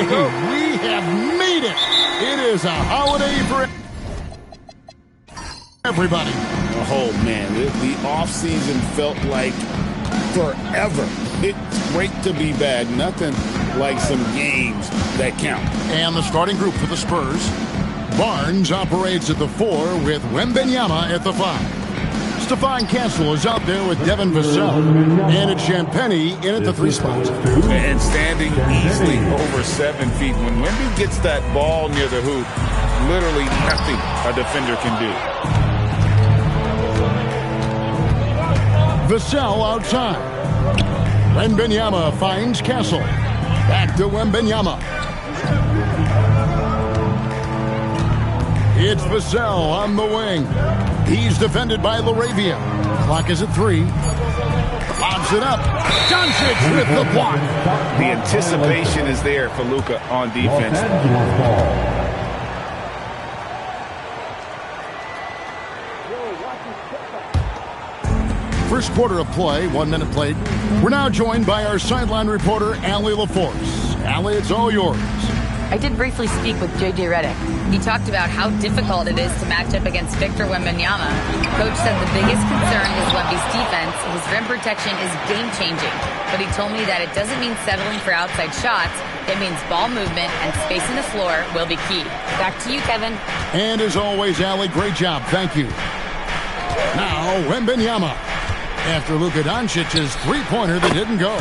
we have made it. It is a holiday for everybody. Oh, man, the offseason felt like forever. It's great to be back. Nothing like some games that count. And the starting group for the Spurs. Barnes operates at the 4 with Wembanyama at the 5. Stephon Castle is out there with Devin Vassell. And it's Champagnie in at the 3 spot. And standing easily over 7 feet. When Wemby gets that ball near the hoop, literally nothing a defender can do. Vassell outside. Wembanyama finds Castle. Back to Wembanyama. It's Vassell on the wing. He's defended by LaRavia. Clock is at 3. Lobs it up. Doncic with the block. The anticipation is there for Luka on defense. First quarter of play, 1 minute played. We're now joined by our sideline reporter, Allie LaForce. Allie, it's all yours. I did briefly speak with J.J. Redick. He talked about how difficult it is to match up against Victor Wembanyama. Coach said the biggest concern is Wemby's defense. His rim protection is game-changing. But he told me that it doesn't mean settling for outside shots. It means ball movement and spacing the floor will be key. Back to you, Kevin. And as always, Allie, great job. Thank you. Now, Wembanyama. After Luka Doncic's three-pointer that didn't go.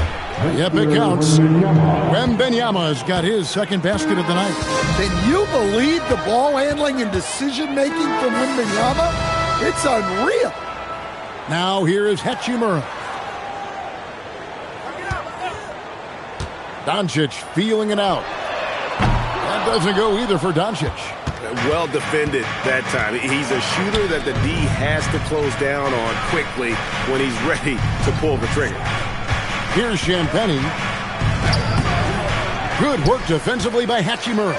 Yep, it counts. Wembanyama's got his second basket of the night. Can you believe the ball handling and decision-making from Wembanyama? It's unreal. Now here is Hachimura. Doncic feeling it out. That doesn't go either for Doncic. Well defended that time. He's a shooter that the D has to close down on quickly when he's ready to pull the trigger. Here's Champagnie. Good work defensively by Hachimura.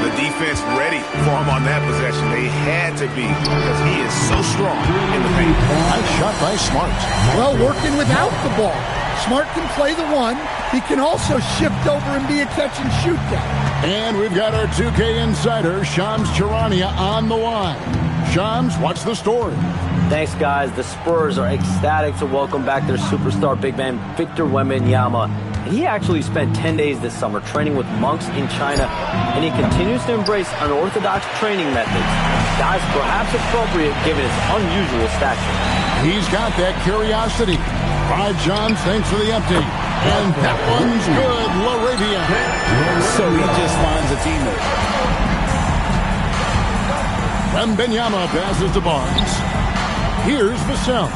The defense ready for him on that possession. They had to be because he is so strong in the paint. Nice shot by Smart. Well, working without the ball. Smart can play the 1. He can also shift over and be a catch-and-shoot guy. And we've got our 2K insider, Shams Charania, on the line. Shams, what's the story? Thanks, guys. The Spurs are ecstatic to welcome back their superstar big man, Victor Wembanyama. He actually spent 10 days this summer training with monks in China, and he continues to embrace unorthodox training methods. Guys, perhaps appropriate given his unusual stature. He's got that curiosity. 5 Johns, thanks for the empty. And that one's good, LaRavia. So he just finds a teammate. Wembanyama passes to Barnes. Here's Vassell.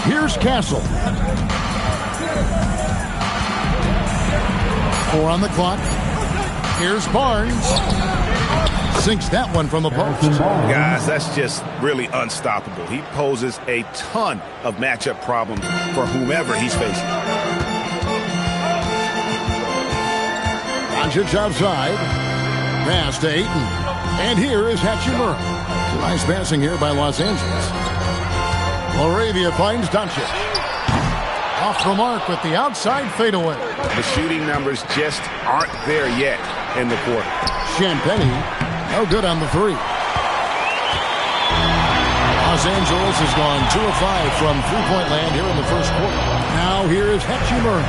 Here's Castle. 4 on the clock. Here's Barnes. Sinks that one from the post. Guys, that's just really unstoppable. He poses a ton of matchup problems for whomever he's facing. Doncic outside. Pass to Ayton. And here is Hachimura. Nice passing here by Los Angeles. LaRavia finds Doncic. Off the mark with the outside fadeaway. The shooting numbers just aren't there yet in the quarter. Champagnie. No good on the 3. Los Angeles has gone 2 of 5 from three-point land here in the first quarter. Now here is Hachimura.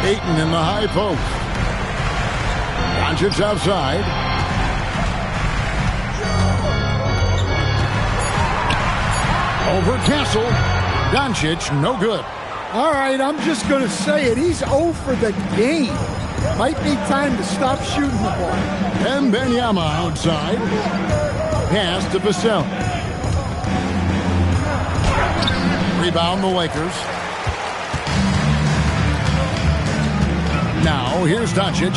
Ayton in the high post. Doncic outside. Over Castle. Doncic, no good. All right, I'm just going to say it. He's 0 for the game. Might be time to stop shooting the ball. Wembanyama outside. Pass to Vassell. Rebound the Lakers. Now here's Doncic.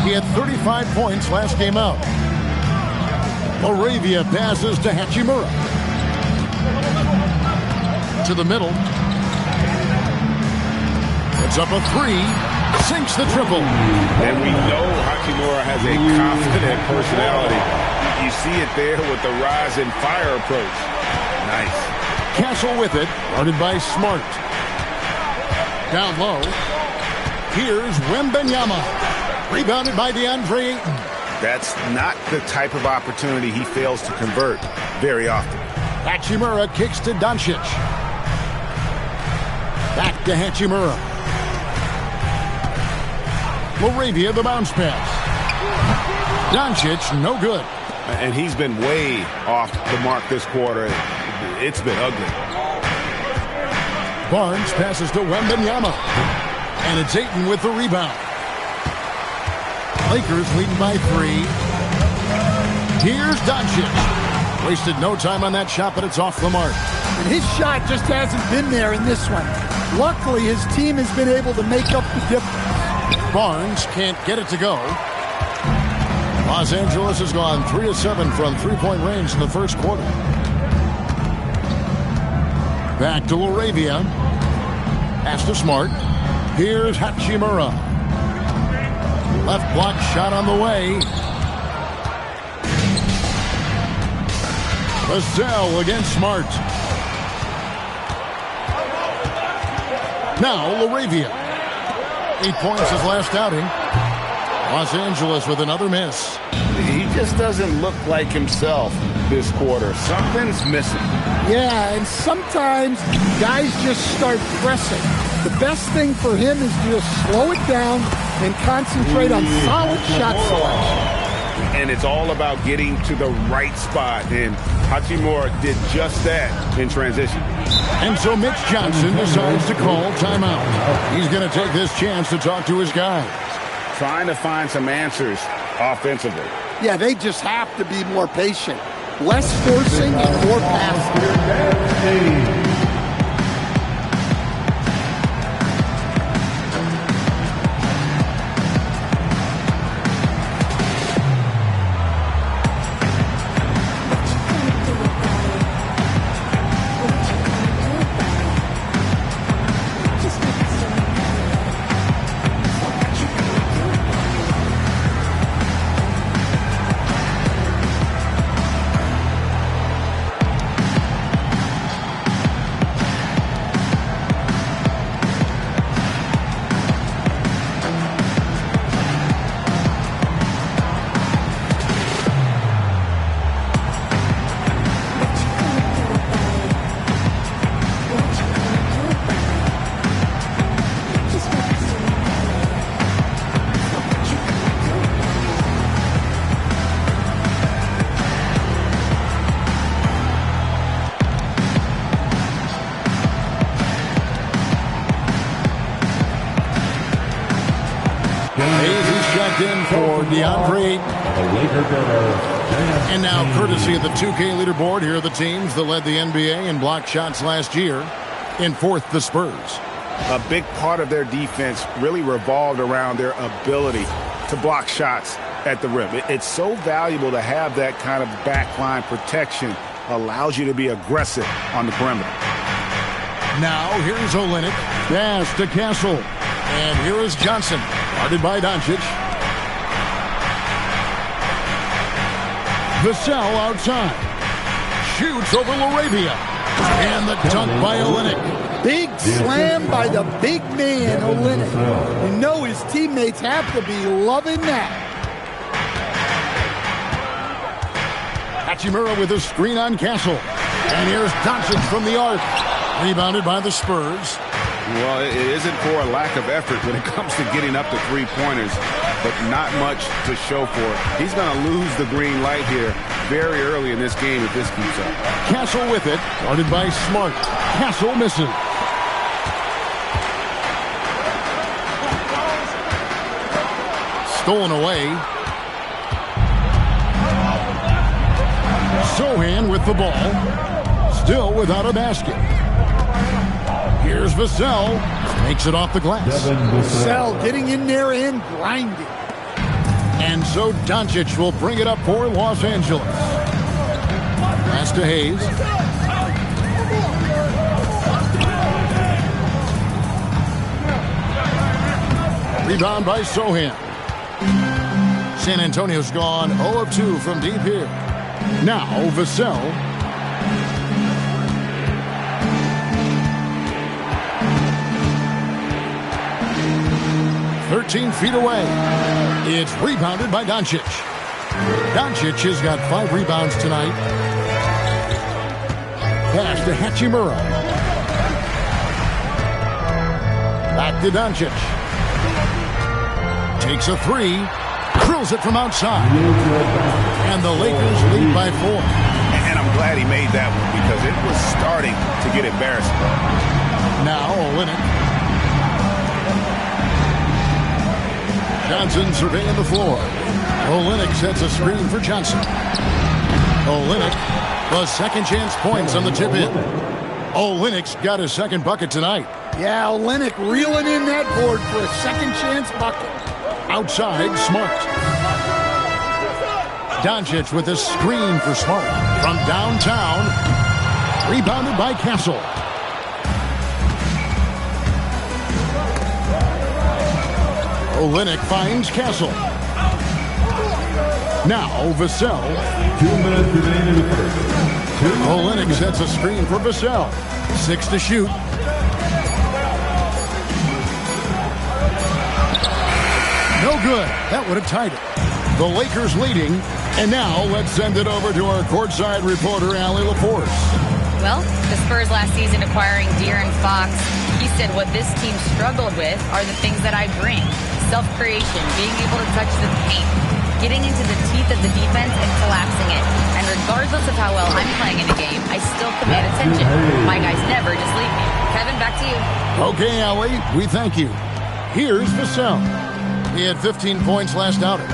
He had 35 points last game out. LaRavia passes to Hachimura. To the middle. Puts up a 3. Sinks the triple. And we know Hachimura has a confident personality. You see it there with the rise and fire approach. Nice. Castle with it. Guarded by Smart. Down low. Here's Wembanyama. Rebounded by DeAndre Ayton. That's not the type of opportunity he fails to convert very often. Hachimura kicks to Doncic. Back to Hachimura. Laravia the bounce pass. Doncic, no good. And he's been way off the mark this quarter. It's been ugly. Barnes passes to Wembanyama. And it's Ayton with the rebound. Lakers leading by 3. Here's Doncic. Wasted no time on that shot, but it's off the mark. And his shot just hasn't been there in this one. Luckily, his team has been able to make up the difference. Barnes can't get it to go. Los Angeles has gone 3 of 7 from three-point range in the first quarter. Back to Laravia. Pass to Smart. Here's Hachimura. Left block shot on the way. Vassell against Smart. Now Laravia. 8 points his last outing. Los Angeles with another miss. He just doesn't look like himself this quarter. Something's missing. Yeah, and sometimes guys just start pressing. The best thing for him is to just slow it down and concentrate on solid shot selection. And it's all about getting to the right spot. And Hachimura did just that in transition. And so Mitch Johnson decides to call timeout. He's going to take this chance to talk to his guys. Trying to find some answers offensively. Yeah, they just have to be more patient. Less forcing and more passing. In for DeAndre Ayton. And now, courtesy of the 2K leaderboard, here are the teams that led the NBA in block shots last year. In fourth, the Spurs. A big part of their defense really revolved around their ability to block shots at the rim. It's so valuable to have that kind of backline protection. Allows you to be aggressive on the perimeter. Now, here's Olynyk. Pass to Castle. And here is Johnson. Guarded by Doncic. Vassell outside. Shoots over Laravia. And the dunk by Olynyk. Big slam by the big man, Olynyk. You know his teammates have to be loving that. Hachimura with a screen on Castle. And here's Doncic from the arc. Rebounded by the Spurs. Well, it isn't for a lack of effort when it comes to getting up to three-pointers, but not much to show for it. He's going to lose the green light here very early in this game if this keeps up. Castle with it, guarded by Smart. Castle misses. Stolen away. Sohan with the ball. Still without a basket. Here's Vassell. Makes it off the glass. Vassell getting in there and grinding. And so Doncic will bring it up for Los Angeles. Pass to Hayes. Rebound by Sohan. San Antonio's gone 0 of 2 from deep here. Now Vassell. 13 feet away. It's rebounded by Doncic. Doncic has got 5 rebounds tonight. Pass to Hachimura. Back to Doncic. Takes a 3. Drills it from outside. And the Lakers lead by 4. And I'm glad he made that one because it was starting to get embarrassing. Now Olynyk. Johnson surveying the floor. Olynyk sets a screen for Johnson. Olynyk, the second chance points on the tip in. Olynyk's got his second bucket tonight. Yeah, Olynyk reeling in that board for a second chance bucket. Outside, Smart. Doncic with a screen for Smart. From downtown, rebounded by Castle. Olynyk finds Castle. Now Vassell. 2 minutes remaining in the first. Olynyk sets a screen for Vassell. 6 to shoot. No good. That would have tied it. The Lakers leading. And now let's send it over to our courtside reporter, Allie LaForce. Well, the Spurs last season acquiring De'Aaron Fox, he said what this team struggled with are the things that I bring. Self-creation, being able to touch the paint, getting into the teeth of the defense and collapsing it. And regardless of how well I'm playing in a game, I still command attention. My guys never just leave me. Kevin, back to you. Okay, Allie, we thank you. Here's Vassell. He had 15 points last outing.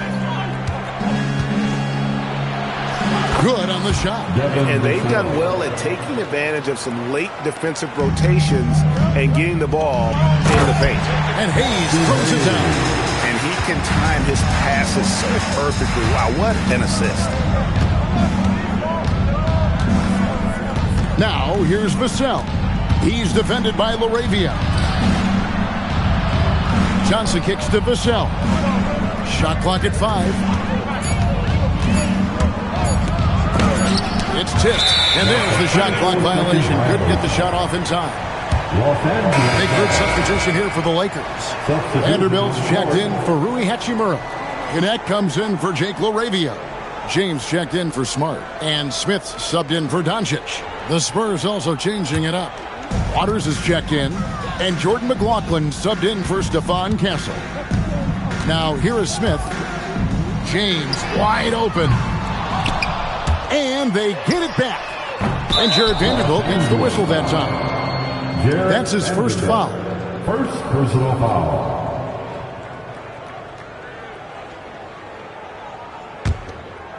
Good on the shot. And they've done well at taking advantage of some late defensive rotations and getting the ball in the paint. And Hayes throws it down. And he can time his passes so perfectly. Wow, what an assist. Now, here's Vassell. He's defended by LaRavia. Johnson kicks to Vassell. Shot clock at 5. It's tipped, and there's the shot clock violation. Couldn't get the shot off in time. Big good substitution here for the Lakers. Vanderbilt's checked in for Rui Hachimura. Kunad comes in for Jake LaRavia. James checked in for Smart. And Smith subbed in for Doncic. The Spurs also changing it up. Waters is checked in. And Jordan McLaughlin subbed in for Stephon Castle. Now here is Smith. James wide open. And they get it back. And Jared Vanderbilt gets the whistle that time. That's his first foul. First personal foul.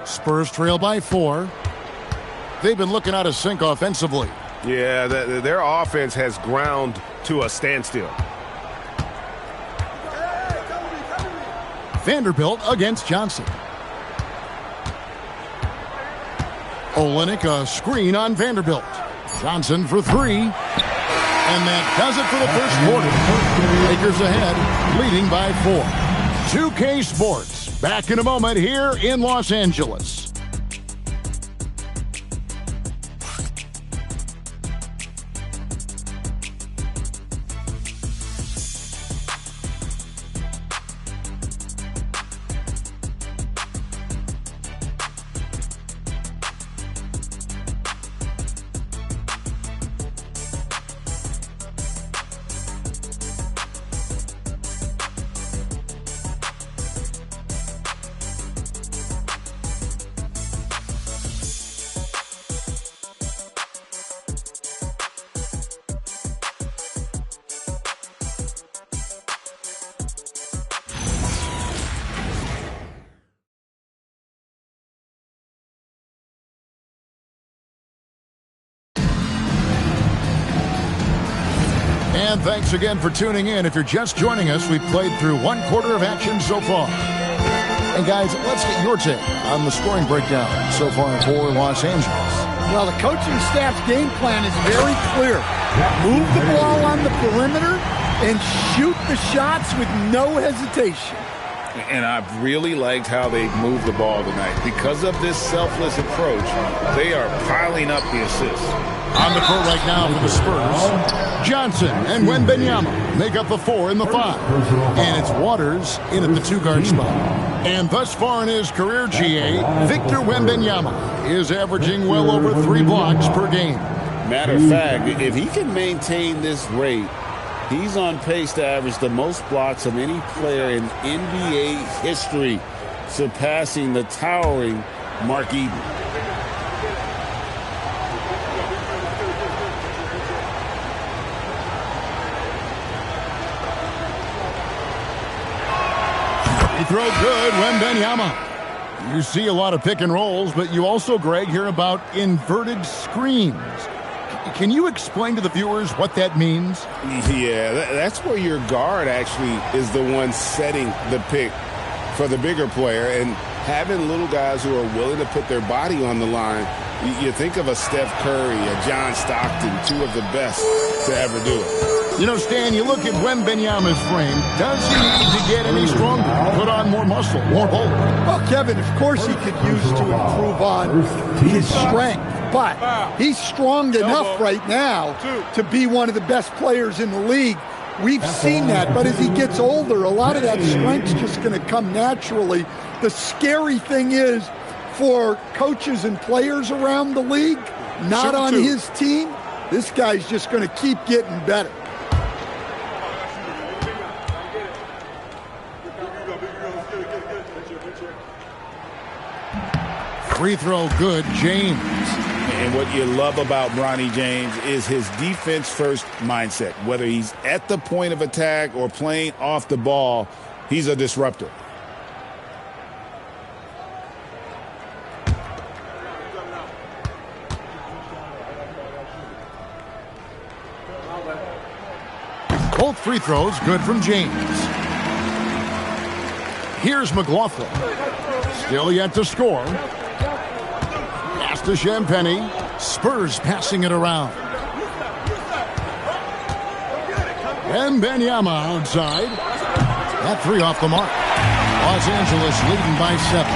Spurs trail by 4. They've been looking out of sync offensively. Yeah, their offense has ground to a standstill. Vanderbilt against Johnson. Olynyk a screen on Vanderbilt. Johnson for 3. And that does it for the first quarter. Lakers ahead, leading by 4. 2K Sports, back in a moment here in Los Angeles. And thanks again for tuning in. If you're just joining us, we've played through 1 quarter of action so far. And guys, let's get your take on the scoring breakdown so far for Los Angeles. Well, the coaching staff's game plan is very clear. Move the ball on the perimeter and shoot the shots with no hesitation. And I've really liked how they've moved the ball tonight. Because of this selfless approach, they are piling up the assists. On the court right now for the Spurs, Johnson and Wembanyama make up the 4 and the 5. And it's Waters in at the 2-guard spot. And thus far in his career, GA, Victor Wembanyama is averaging well over 3 blocks per game. Matter of fact, if he can maintain this rate, he's on pace to average the most blocks of any player in NBA history, surpassing the towering Mark Eaton. He throw good, Wembanyama. You see a lot of pick and rolls, but you also, Greg, hear about inverted screens. Can you explain to the viewers what that means? Yeah, that's where your guard actually is the one setting the pick for the bigger player, and having little guys who are willing to put their body on the line. You think of a Steph Curry, a John Stockton, 2 of the best to ever do it. You know, Stan, you look at Wembanyama's frame. Does he need to get any stronger? Put on more muscle, more bulk? Well, Kevin, of course he could use to improve on his strength. But he's strong enough right now to be one of the best players in the league. We've seen that, but as he gets older, a lot of that strength's just going to come naturally. The scary thing is, for coaches and players around the league, not on his team, this guy's just going to keep getting better. Free throw good, James. And what you love about Bronny James is his defense-first mindset. Whether he's at the point of attack or playing off the ball, he's a disruptor. Both free throws good from James. Here's McLaughlin. Still yet to score. Pass to Champagny. Spurs passing it around. Wembanyama outside. That 3 off the mark. Los Angeles leading by 7.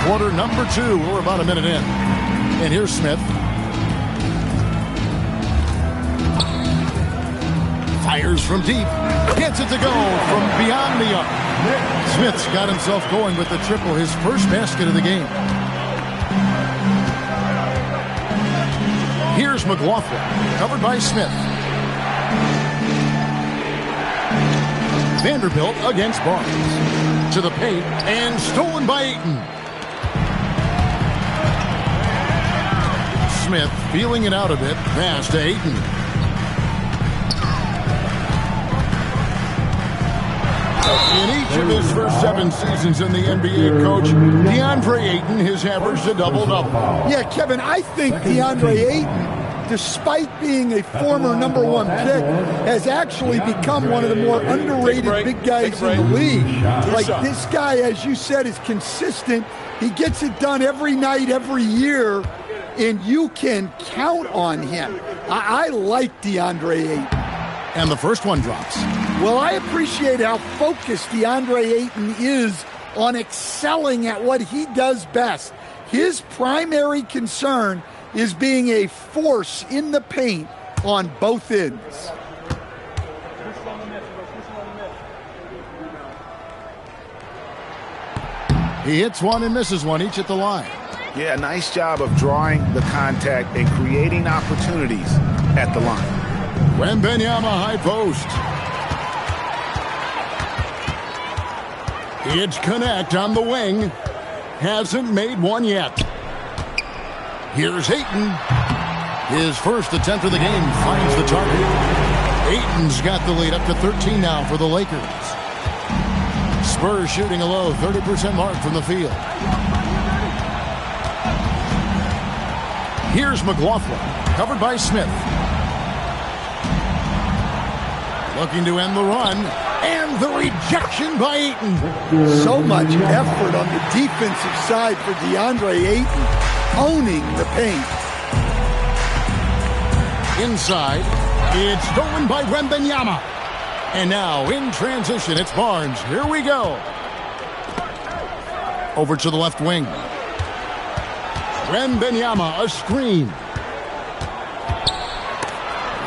Quarter number 2. We're about a minute in. And here's Smith. Fires from deep. Gets it to go from beyond the arc. Smith's got himself going with the triple, his first basket of the game. Here's McLaughlin, covered by Smith. Vanderbilt against Barnes. To the paint, and stolen by Ayton. Smith feeling it out a bit, pass to Ayton. In each of his first 7 seasons in the NBA, Coach, DeAndre Ayton has averaged a double-double. Yeah, Kevin, I think DeAndre Ayton, despite being a former number 1 pick, has actually become one of the more underrated big guys in the league. Like, this guy, as you said, is consistent. He gets it done every night, every year, and you can count on him. I like DeAndre Ayton. And the first one drops. Well, I appreciate how focused DeAndre Ayton is on excelling at what he does best. His primary concern is being a force in the paint on both ends. He hits one and misses one, each at the line. Yeah, nice job of drawing the contact and creating opportunities at the line. Wembanyama high post. It's Connect on the wing. Hasn't made one yet. Here's Ayton. His first attempt of the game finds the target. Ayton's got the lead up to 13 now for the Lakers. Spurs shooting a low 30% mark from the field. Here's McLaughlin, covered by Smith. Looking to end the run, and the rejection by Ayton. So much effort on the defensive side for DeAndre Ayton, owning the paint. Inside, it's stolen by Wembanyama. And now, in transition, it's Barnes. Here we go. Over to the left wing. Wembanyama, a screen.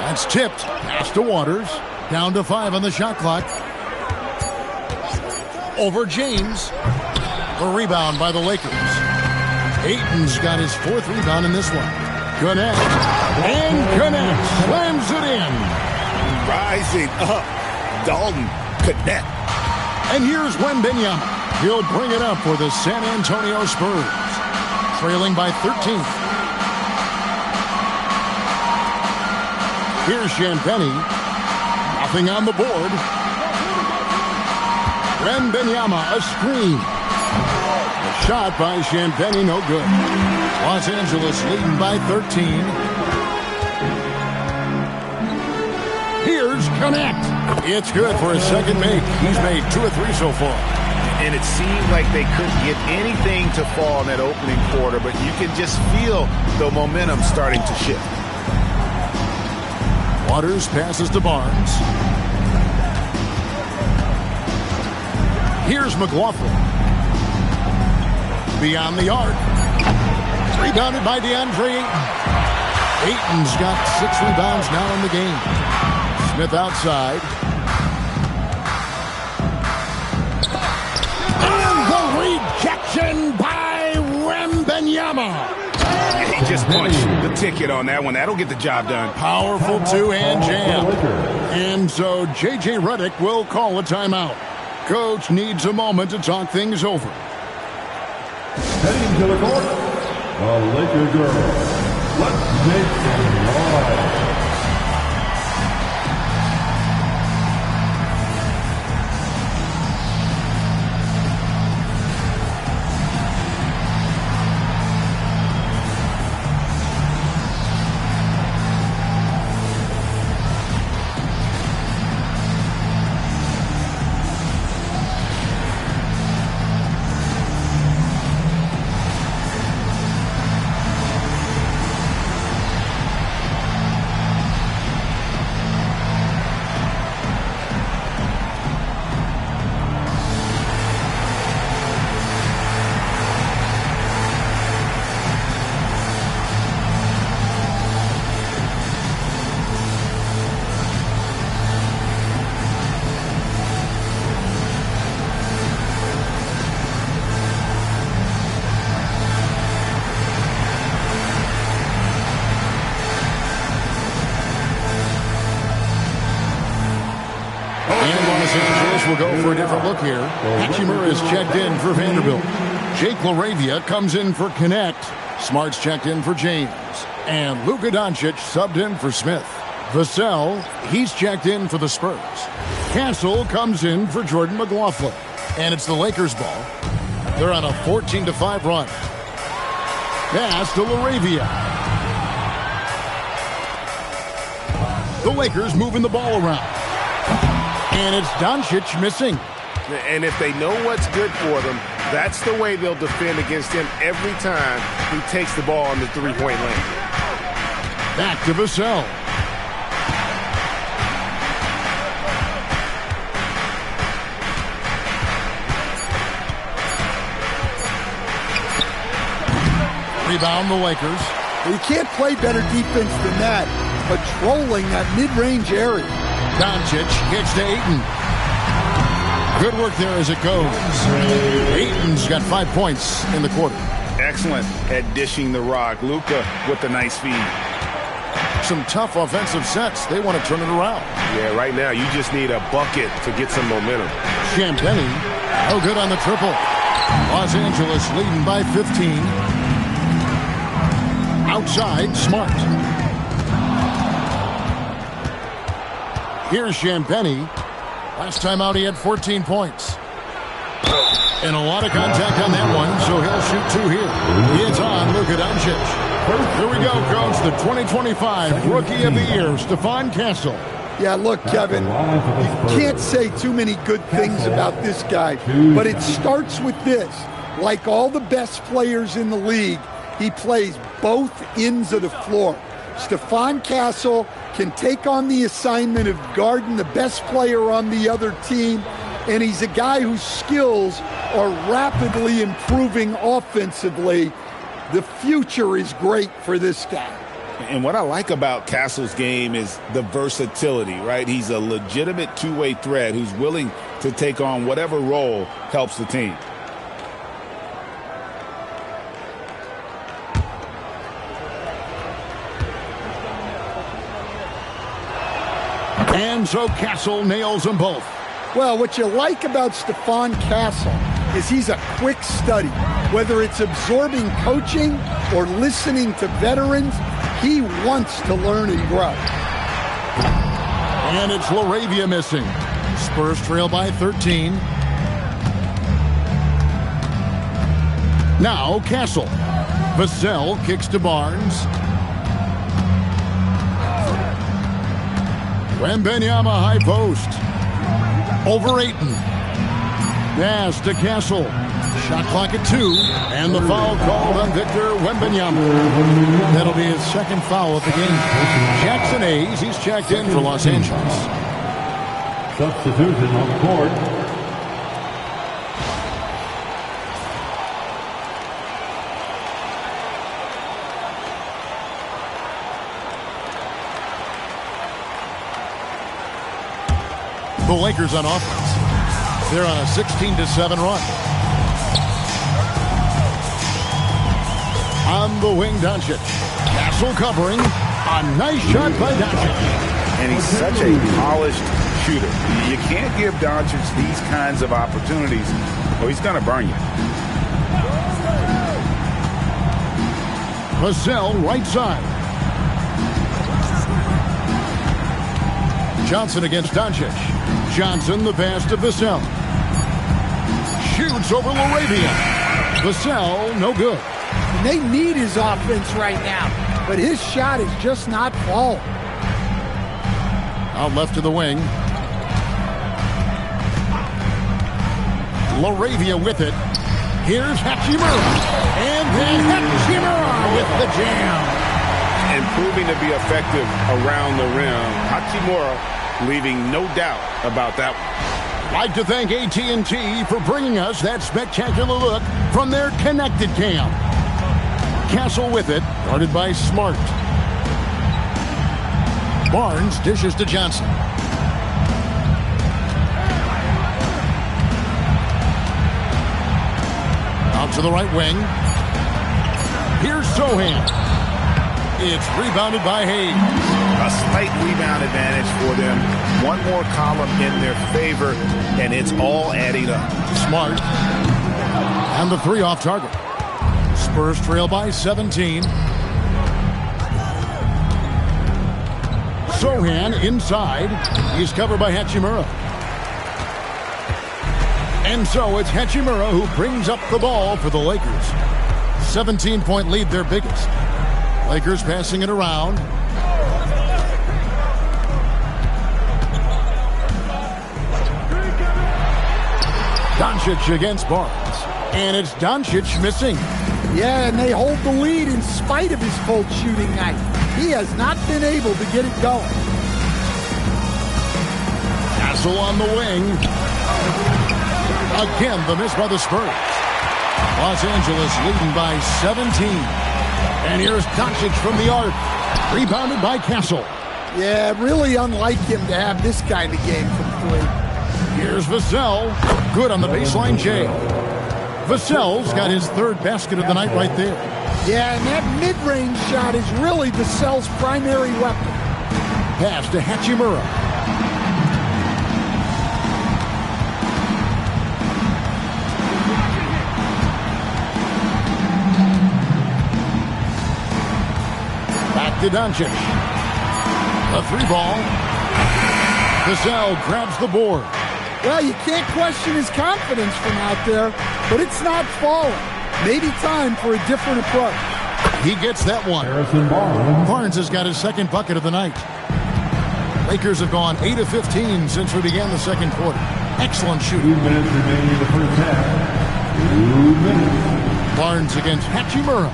That's tipped. Pass to Waters. Down to 5 on the shot clock. Over James. A rebound by the Lakers. Ayton's got his 4th rebound in this one. Kunad. And Kunad slams it in. Rising up. Dalton Kunad. And here's Wembanyama. He'll bring it up for the San Antonio Spurs. Trailing by 13. Here's Champagnie. Nothing on the board. Wembanyama, a screen. A shot by Champagnie, no good. Los Angeles leading by 13. Here's Connect. It's good for his second make. He's made 2 of 3 so far. And it seemed like they couldn't get anything to fall in that opening quarter, but you can just feel the momentum starting to shift. Waters passes to Barnes. Here's McLaughlin. Beyond the arc. Rebounded by DeAndre Ayton. Ayton's got 6 rebounds now in the game. Smith outside. Rejection by Wembanyama. He just punched the ticket on that one. That'll get the job done. Powerful 2-hand jam. And so J.J. Redick will call a timeout. Coach needs a moment to talk things over. Heading to the court, the Laker girls. Let's make some noise. We'll go for a different look here. Hachimura is checked in for Vanderbilt. Jake LaRavia comes in for Connect. Smart's checked in for James. And Luka Doncic subbed in for Smith. Vassell, he's checked in for the Spurs. Castle comes in for Jordan McLaughlin. And it's the Lakers' ball. They're on a 14-5 run. Pass to LaRavia. The Lakers moving the ball around. And it's Doncic missing. And if they know what's good for them, that's the way they'll defend against him every time he takes the ball in the three-point lane. Back to Vassell. Rebound the Lakers. You can't play better defense than that, patrolling that mid-range area. Doncic kicks to Ayton. Good work there as it goes. Ayton's got 5 points in the quarter. Excellent at dishing the rock. Luka with the nice feed. Some tough offensive sets. They want to turn it around. Yeah, right now you just need a bucket to get some momentum. Champagnie, no good on the triple. Los Angeles leading by 15. Outside, Smart. Here's Champagnie. Last time out, he had 14 points. And a lot of contact on that one, so he'll shoot 2 here. It's on Luka Doncic. Here we go, Coach. The 2025 Rookie of the Year, Stephon Castle. Yeah, look, Kevin, you can't say too many good things about this guy, but it starts with this. Like all the best players in the league, he plays both ends of the floor. Stephon Castle can take on the assignment of guarding the best player on the other team, and he's a guy whose skills are rapidly improving offensively. The future is great for this guy. And what I like about Castle's game is the versatility, right? He's a legitimate two-way threat who's willing to take on whatever role helps the team. And so Castle nails them both. Well, what you like about Stephon Castle is he's a quick study. Whether it's absorbing coaching or listening to veterans, he wants to learn and grow. And it's LaRavia missing. Spurs trail by 13. Now Castle. Vassell kicks to Barnes. Wembanyama high post. Over Ayton. Pass to Castle. Shot clock at 2. And the foul called on Victor Wembanyama. That'll be his second foul of the game. Jackson Hayes, he's checked in for Los Angeles. Substitution on the court. The Lakers on offense. They're on a 16-7 run. On the wing, Doncic. Castle covering. A nice shot by Doncic. And he's such a polished shooter. You can't give Doncic these kinds of opportunities or he's going to burn you. Vassell, right side. Johnson against Doncic. Johnson, the pass to Vassell. Shoots over LaRavia. Vassell, no good. And they need his offense right now, but his shot is just not falling. Out left to the wing. LaRavia with it. Here's Hachimura. And then Hachimura with the jam. And proving to be effective around the rim. Hachimura leaving no doubt about that one. Like to thank AT&T for bringing us that spectacular look from their connected cam. Castle with it, guarded by Smart. Barnes dishes to Johnson. Out to the right wing. Here's Sohan. It's rebounded by Hayes. A slight rebound advantage for them. One more column in their favor, and it's all adding up. Smart. And the 3 off target. Spurs trail by 17. Sohan inside. He's covered by Hachimura. And so it's Hachimura who brings up the ball for the Lakers. 17-point lead, their biggest. Lakers passing it around. Doncic against Barnes. And it's Doncic missing. Yeah, and they hold the lead in spite of his cold shooting night. He has not been able to get it going. Castle on the wing. Again, the miss by the Spurs. Los Angeles leading by 17. And here's Doncic from the arc. Rebounded by Castle. Yeah, really unlike him to have this kind of game from 3. Here's Vassell. Good on the baseline J. Vassell's got his 3rd basket of the night right there. Yeah, and that mid-range shot is really Vassell's primary weapon. Pass to Hachimura. Back to Doncic. A 3 ball. Vassell grabs the board. Well, you can't question his confidence from out there, but it's not falling. Maybe time for a different approach. He gets that one. Barnes has got his 2nd bucket of the night. Lakers have gone 8 of 15 since we began the 2nd quarter. Excellent shooting. 2 minutes remaining in the first half. 2 minutes. Barnes against Hachimura.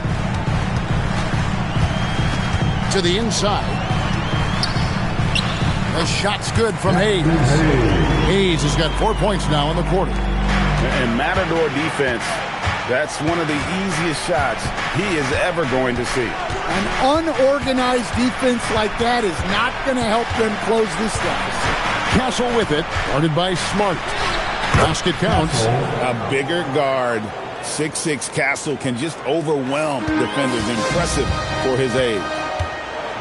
To the inside. The shot's good from Hayes. Hayes has got 4 points now in the quarter. And Matador defense That's one of the easiest shots he is ever going to see. An unorganized defense like that is not going to help them close this deficit. Castle with it, guarded by Smart. Basket counts. A bigger guard, 6'6" Castle, can just overwhelm defenders. Impressive for his age.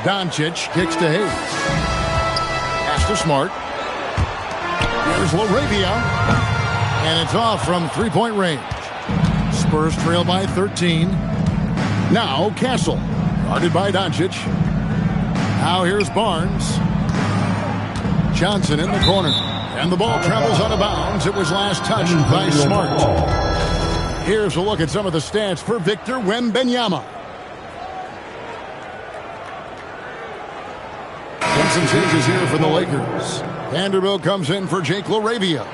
Doncic kicks to Hayes. Pass to Smart. Here's LaRavia. And it's off from three-point range. Spurs trail by 13. Now Castle, guarded by Doncic. Now here's Barnes. Johnson in the corner. And the ball travels out of bounds. It was last touched by Smart. Here's a look at some of the stats for Victor Wembanyama. And some changes here for the Lakers. Vanderbilt comes in for Jake LaRavia.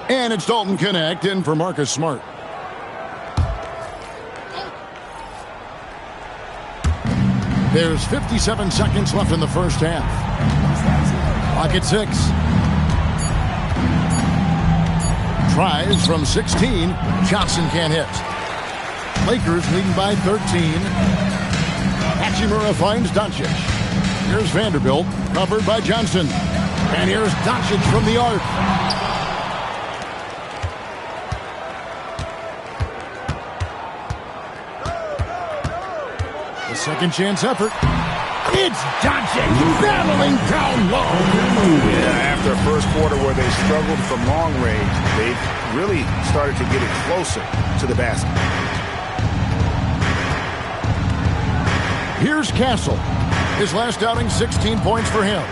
And it's Dalton Kunad in for Marcus Smart. There's 57 seconds left in the first half. Clock at 6. Tries from 16. Johnson can't hit. Lakers leading by 13. Hachimura finds Doncic. Here's Vanderbilt, covered by Johnson. And here's Doncic from the arc. The second chance effort. It's Doncic battling down low. Yeah, after a first quarter where they struggled from long range, they really started to get it closer to the basket. Here's Castle. His last outing, 16 points for him.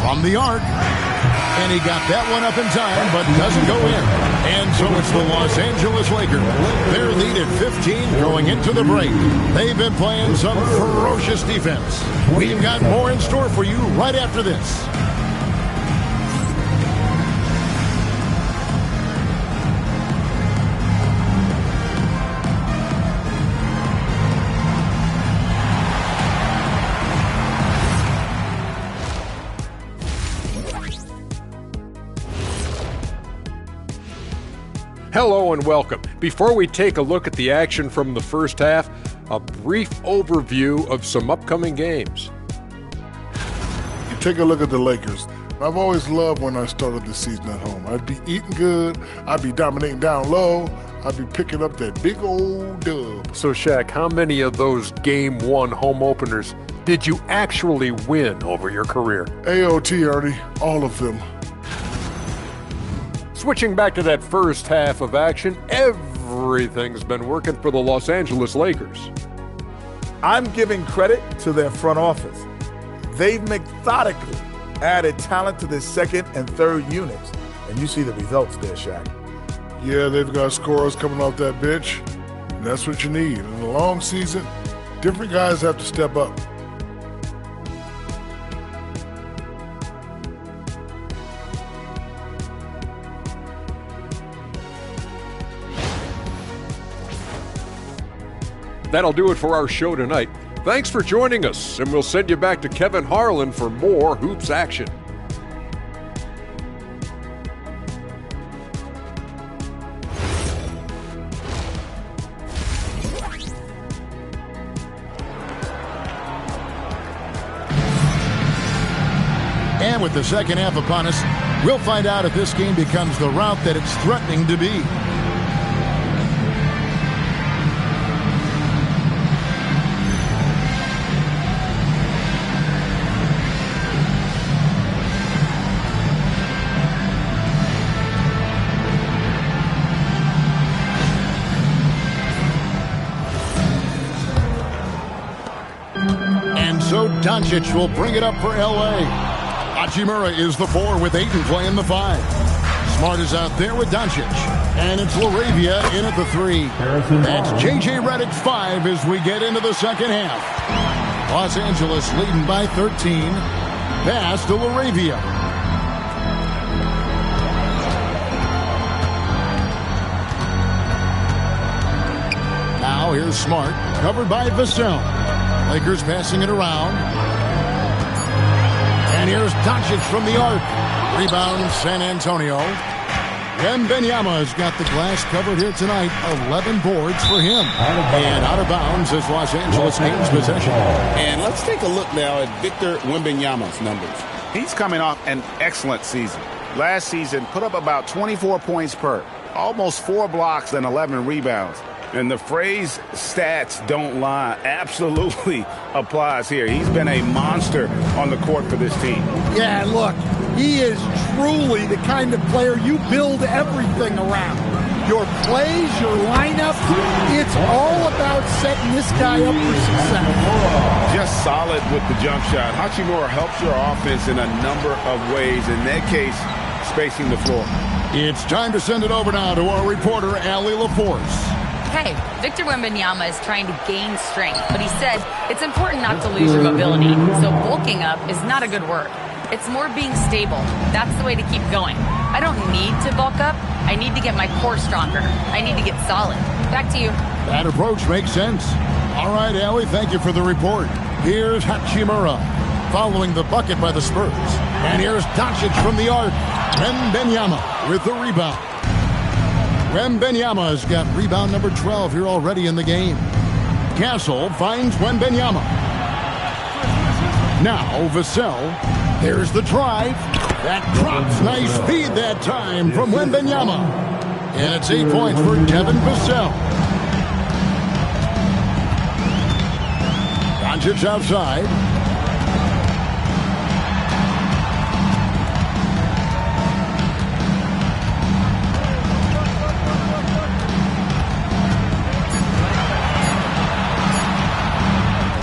From the arc. And he got that one up in time, but doesn't go in. And so it's the Los Angeles Lakers. Their lead at 15 going into the break. They've been playing some ferocious defense. We've got more in store for you right after this. Hello and welcome. Before we take a look at the action from the first half, a brief overview of some upcoming games. You take a look at the Lakers. I've always loved when I started the season at home. I'd be eating good, I'd be dominating down low, I'd be picking up that big old dub. So Shaq, how many of those Game 1 home openers did you actually win over your career? AOT, Ernie, all of them. Switching back to that first half of action, everything's been working for the Los Angeles Lakers. I'm giving credit to their front office. They've methodically added talent to their second and third units, and you see the results there, Shaq. Yeah, they've got scorers coming off that bench, and that's what you need. In a long season, different guys have to step up. That'll do it for our show tonight. Thanks for joining us, and we'll send you back to Kevin Harlan for more Hoops action. And with the second half upon us, we'll find out if this game becomes the route that it's threatening to be. So Doncic will bring it up for L.A. Hachimura is the 4 with Ayton playing the 5. Smart is out there with Doncic. And it's LaRavia in at the 3. That's J.J. Redick 5 as we get into the second half. Los Angeles leading by 13. Pass to LaRavia. Now here's Smart, covered by Vassell. Lakers passing it around. And here's Doncic from the arc. Rebound, San Antonio. Wembanyama's got the glass covered here tonight. 11 boards for him. And out of bounds as Los Angeles gains possession. And let's take a look now at Victor Wembanyama's numbers. He's coming off an excellent season. Last season, put up about 24 points per, almost 4 blocks and 11 rebounds. And the phrase stats don't lie absolutely applies here. He's been a monster on the court for this team. Yeah, look, he is truly the kind of player you build everything around. Your plays, your lineup, it's all about setting this guy up for success. Just solid with the jump shot. Hachimura helps your offense in a number of ways. In that case, spacing the floor. It's time to send it over now to our reporter, Allie LaForce. Okay, Victor Wembanyama is trying to gain strength, but he said it's important not to lose your mobility. So bulking up is not a good word. It's more being stable. That's the way to keep going. I don't need to bulk up. I need to get my core stronger. I need to get solid. Back to you. That approach makes sense. All right, Allie, thank you for the report. Here's Hachimura following the bucket by the Spurs. And here's Doncic from the arc. Wembanyama with the rebound. Wembanyama's got rebound number 12 here already in the game. Castle finds Wembanyama. Now Vassell. There's the drive. That drops. Nice feed that time from Wembanyama. And it's 8 points for Devin Vassell. Doncic outside.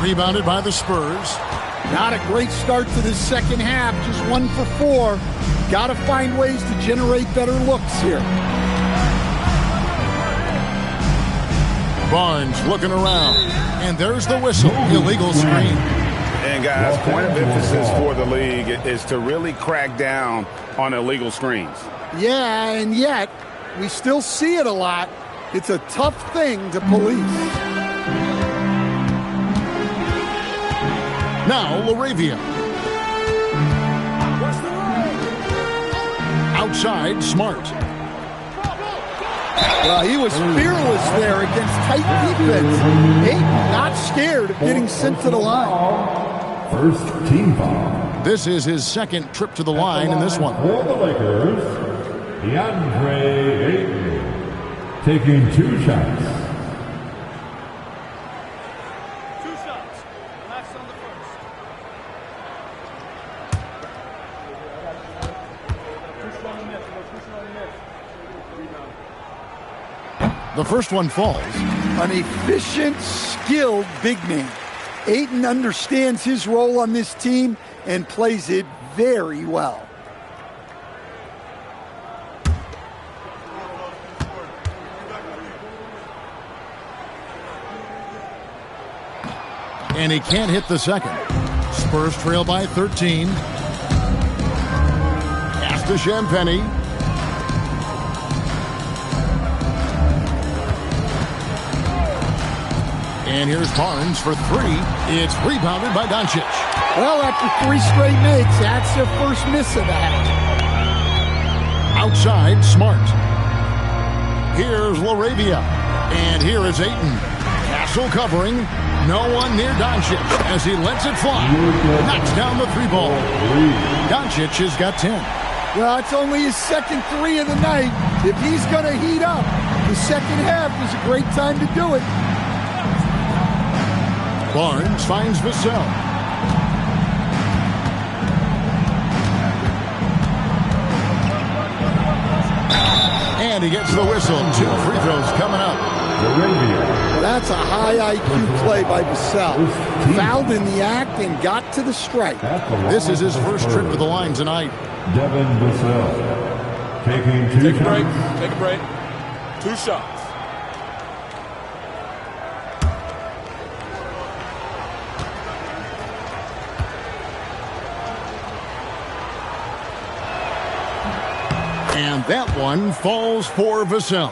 Rebounded by the Spurs. Not a great start to this second half. Just 1 for 4. Got to find ways to generate better looks here. Barnes looking around. And there's the whistle. Illegal screen. And guys, point of emphasis for the league is to really crack down on illegal screens. Yeah, and yet we still see it a lot. It's a tough thing to police. Now, Laravia. Outside, Smart. Well, he was fearless there against tight defense. Ayton not scared of getting sent to the line. First team foul. This is his second trip to the line in this one. For the Lakers, DeAndre Ayton taking 2 shots. The first one falls. An efficient, skilled big man. Ayton understands his role on this team and plays it very well. And he can't hit the second. Spurs trail by 13. Pass to Champagny. And here's Barnes for 3. It's rebounded by Doncic. Well, after 3 straight makes, that's their first miss of that. Outside, Smart. Here's Laravia. And here is Ayton. Castle covering. No one near Doncic as he lets it fly. Knocks down the 3-ball. Doncic has got 10. Well, it's only his second 3 of the night. If he's going to heat up, the second half is a great time to do it. Barnes finds Vassell. And he gets the whistle. 2 free throws coming up. Well, that's a high IQ play by Vassell. Fouled in the act and got to the strike. This is his first trip to the line tonight. Devin Vassell taking 2 shots. Take a break. 2 shots. And that one falls for Vassell.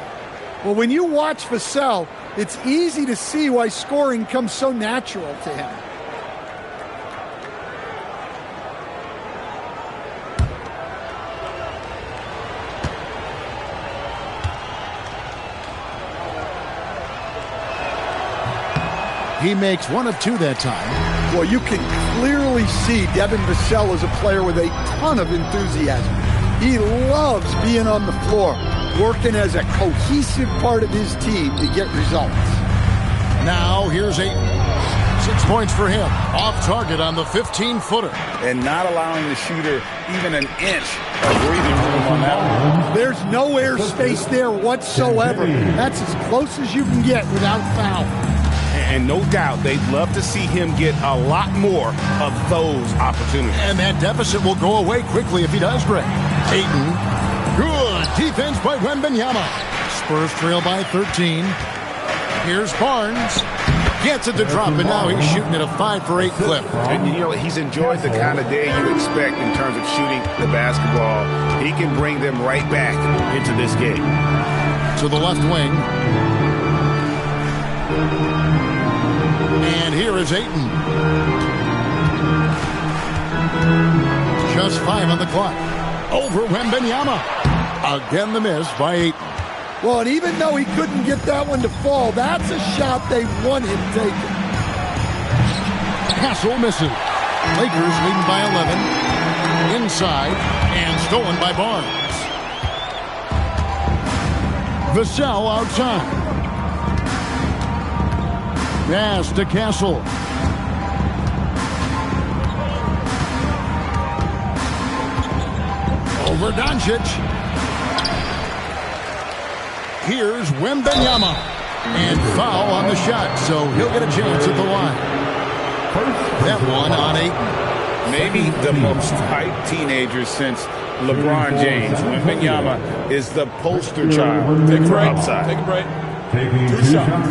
Well, when you watch Vassell, it's easy to see why scoring comes so natural to him. He makes one of two that time. Well, you can clearly see Devin Vassell is a player with a ton of enthusiasm. He loves being on the floor, working as a cohesive part of his team to get results. Now, here's Ayton. 6 points for him. Off target on the 15-footer. And not allowing the shooter even an inch of breathing room on that one. There's no air space there whatsoever. That's as close as you can get without foul. And no doubt, they'd love to see him get a lot more of those opportunities. And that deficit will go away quickly if he does, Greg. Ayton. Good defense by Wembanyama. Spurs trail by 13. Here's Barnes. Gets it to drop, and now he's shooting at a 5-for-8 clip. And you know, he's enjoyed the kind of day you expect in terms of shooting the basketball. He can bring them right back into this game. To the left wing. And here is Ayton. Just 5 on the clock. Over Wembanyama. Again the miss by Ayton. Well, and even though he couldn't get that one to fall, that's a shot they want him taking. Castle misses. Lakers leading by 11. Inside and stolen by Barnes. Vassell outside. Pass to Castle. Over Doncic. Here's Wembanyama. And foul on the shot, so he'll get a chance at the line. That one on Ayton. Maybe the most hyped teenager since LeBron James. Wembanyama is the poster child for upside. Take a break. Taking 2 shots.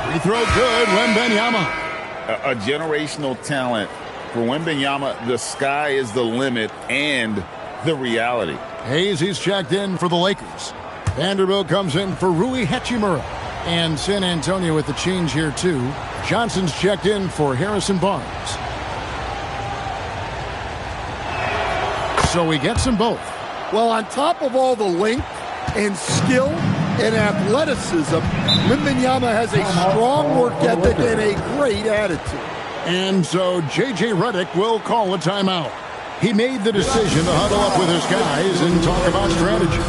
Free throw good, Wembanyama. A generational talent. For Wembanyama, the sky is the limit and the reality. Hayes, he's checked in for the Lakers. Vanderbilt comes in for Rui Hachimura. And San Antonio with the change here, too. Johnson's checked in for Harrison Barnes. So he gets them both. Well, on top of all the length and skill and athleticism, Wembanyama has a strong work ethic and a great attitude. And so J.J. Redick will call a timeout. He made the decision to huddle up with his guys and talk about strategy.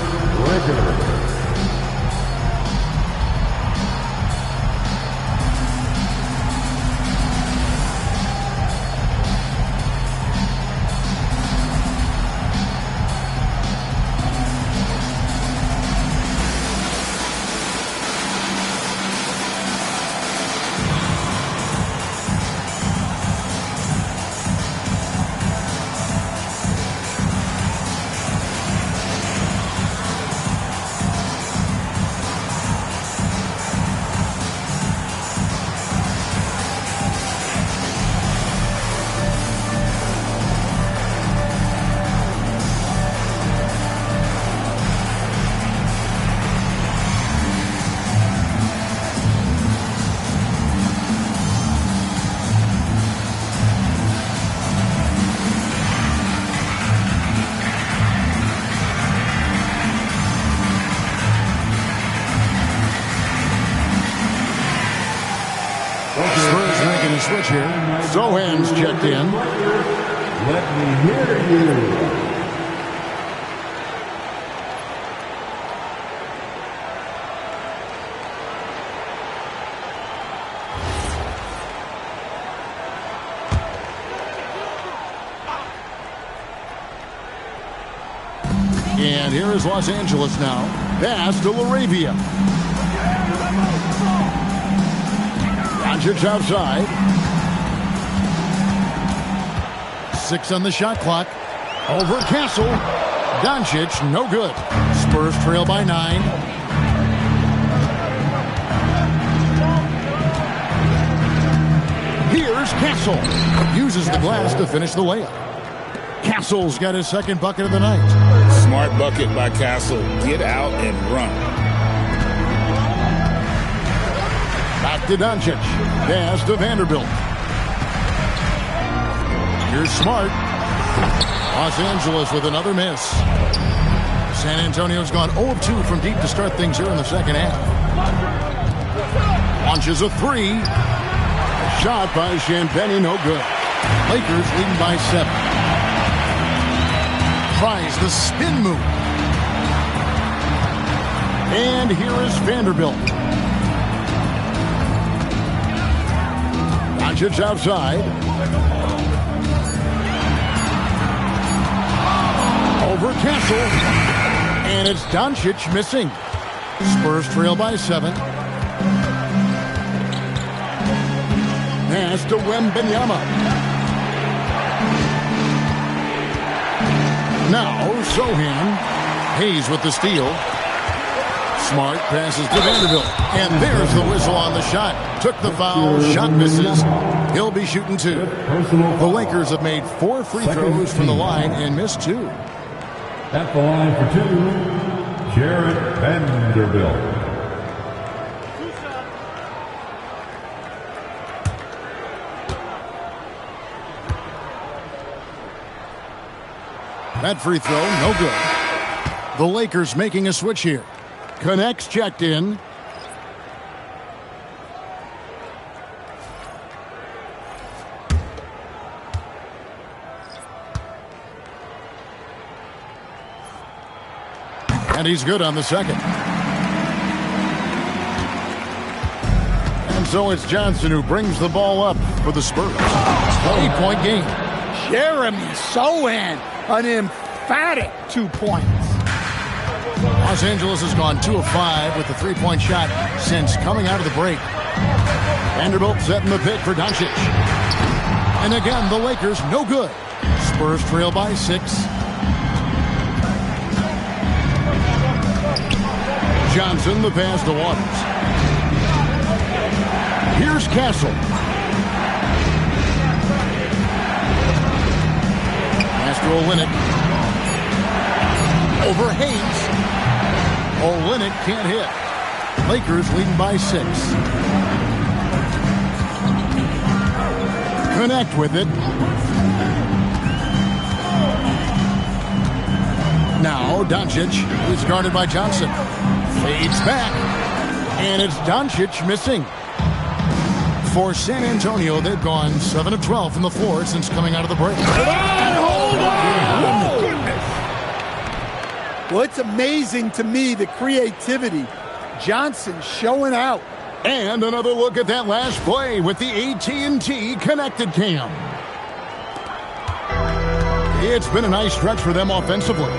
Spurs making a switch here. Sohan's checked in. Let me hear you. And here is Los Angeles now. Pass to LaRavia. Doncic outside. 6 on the shot clock. Over Castle. Doncic, no good. Spurs trail by 9. Here's Castle. Uses the glass to finish the layup. Castle's got his second bucket of the night. Smart bucket by Castle. Get out and run. Back to Doncic. Pass to Vanderbilt. Smart. Los Angeles with another miss. San Antonio's gone 0-2 from deep to start things here in the second half. Launches a three. Shot by Champagny, no good. Lakers leading by 7. Tries the spin move. And here is Vanderbilt. Doncic outside. Over Castle. And it's Doncic missing. Spurs trail by 7. Pass to Wembanyama. Now Sohan. Hayes with the steal. Smart passes to Vanderbilt. And there's the whistle on the shot. Took the foul. Shot misses. He'll be shooting 2. The Lakers have made 4 free throws from the line and missed 2. At the line for 2, Jarrett Vanderbilt. That free throw, no good. The Lakers making a switch here. Connects checked in. And he's good on the second. And so it's Johnson who brings the ball up for the Spurs. 8-point game. Jeremy Sohan, an emphatic 2 points. Los Angeles has gone 2 of 5 with the 3-point shot since coming out of the break. Vanderbilt setting the pick for Doncic. And again, the Lakers no good. Spurs trail by 6. Johnson, the pass to Waters. Here's Castle. Pass to Olynyk. Over Hayes. Olynyk can't hit. Lakers leading by 6. Connect with it. Now Doncic is guarded by Johnson. Fades back. And it's Doncic missing. For San Antonio, they've gone 7 of 12 from the floor since coming out of the break. Hold on! Well, it's amazing to me, the creativity. Johnson showing out. And another look at that last play with the AT&T connected cam. It's been a nice stretch for them offensively.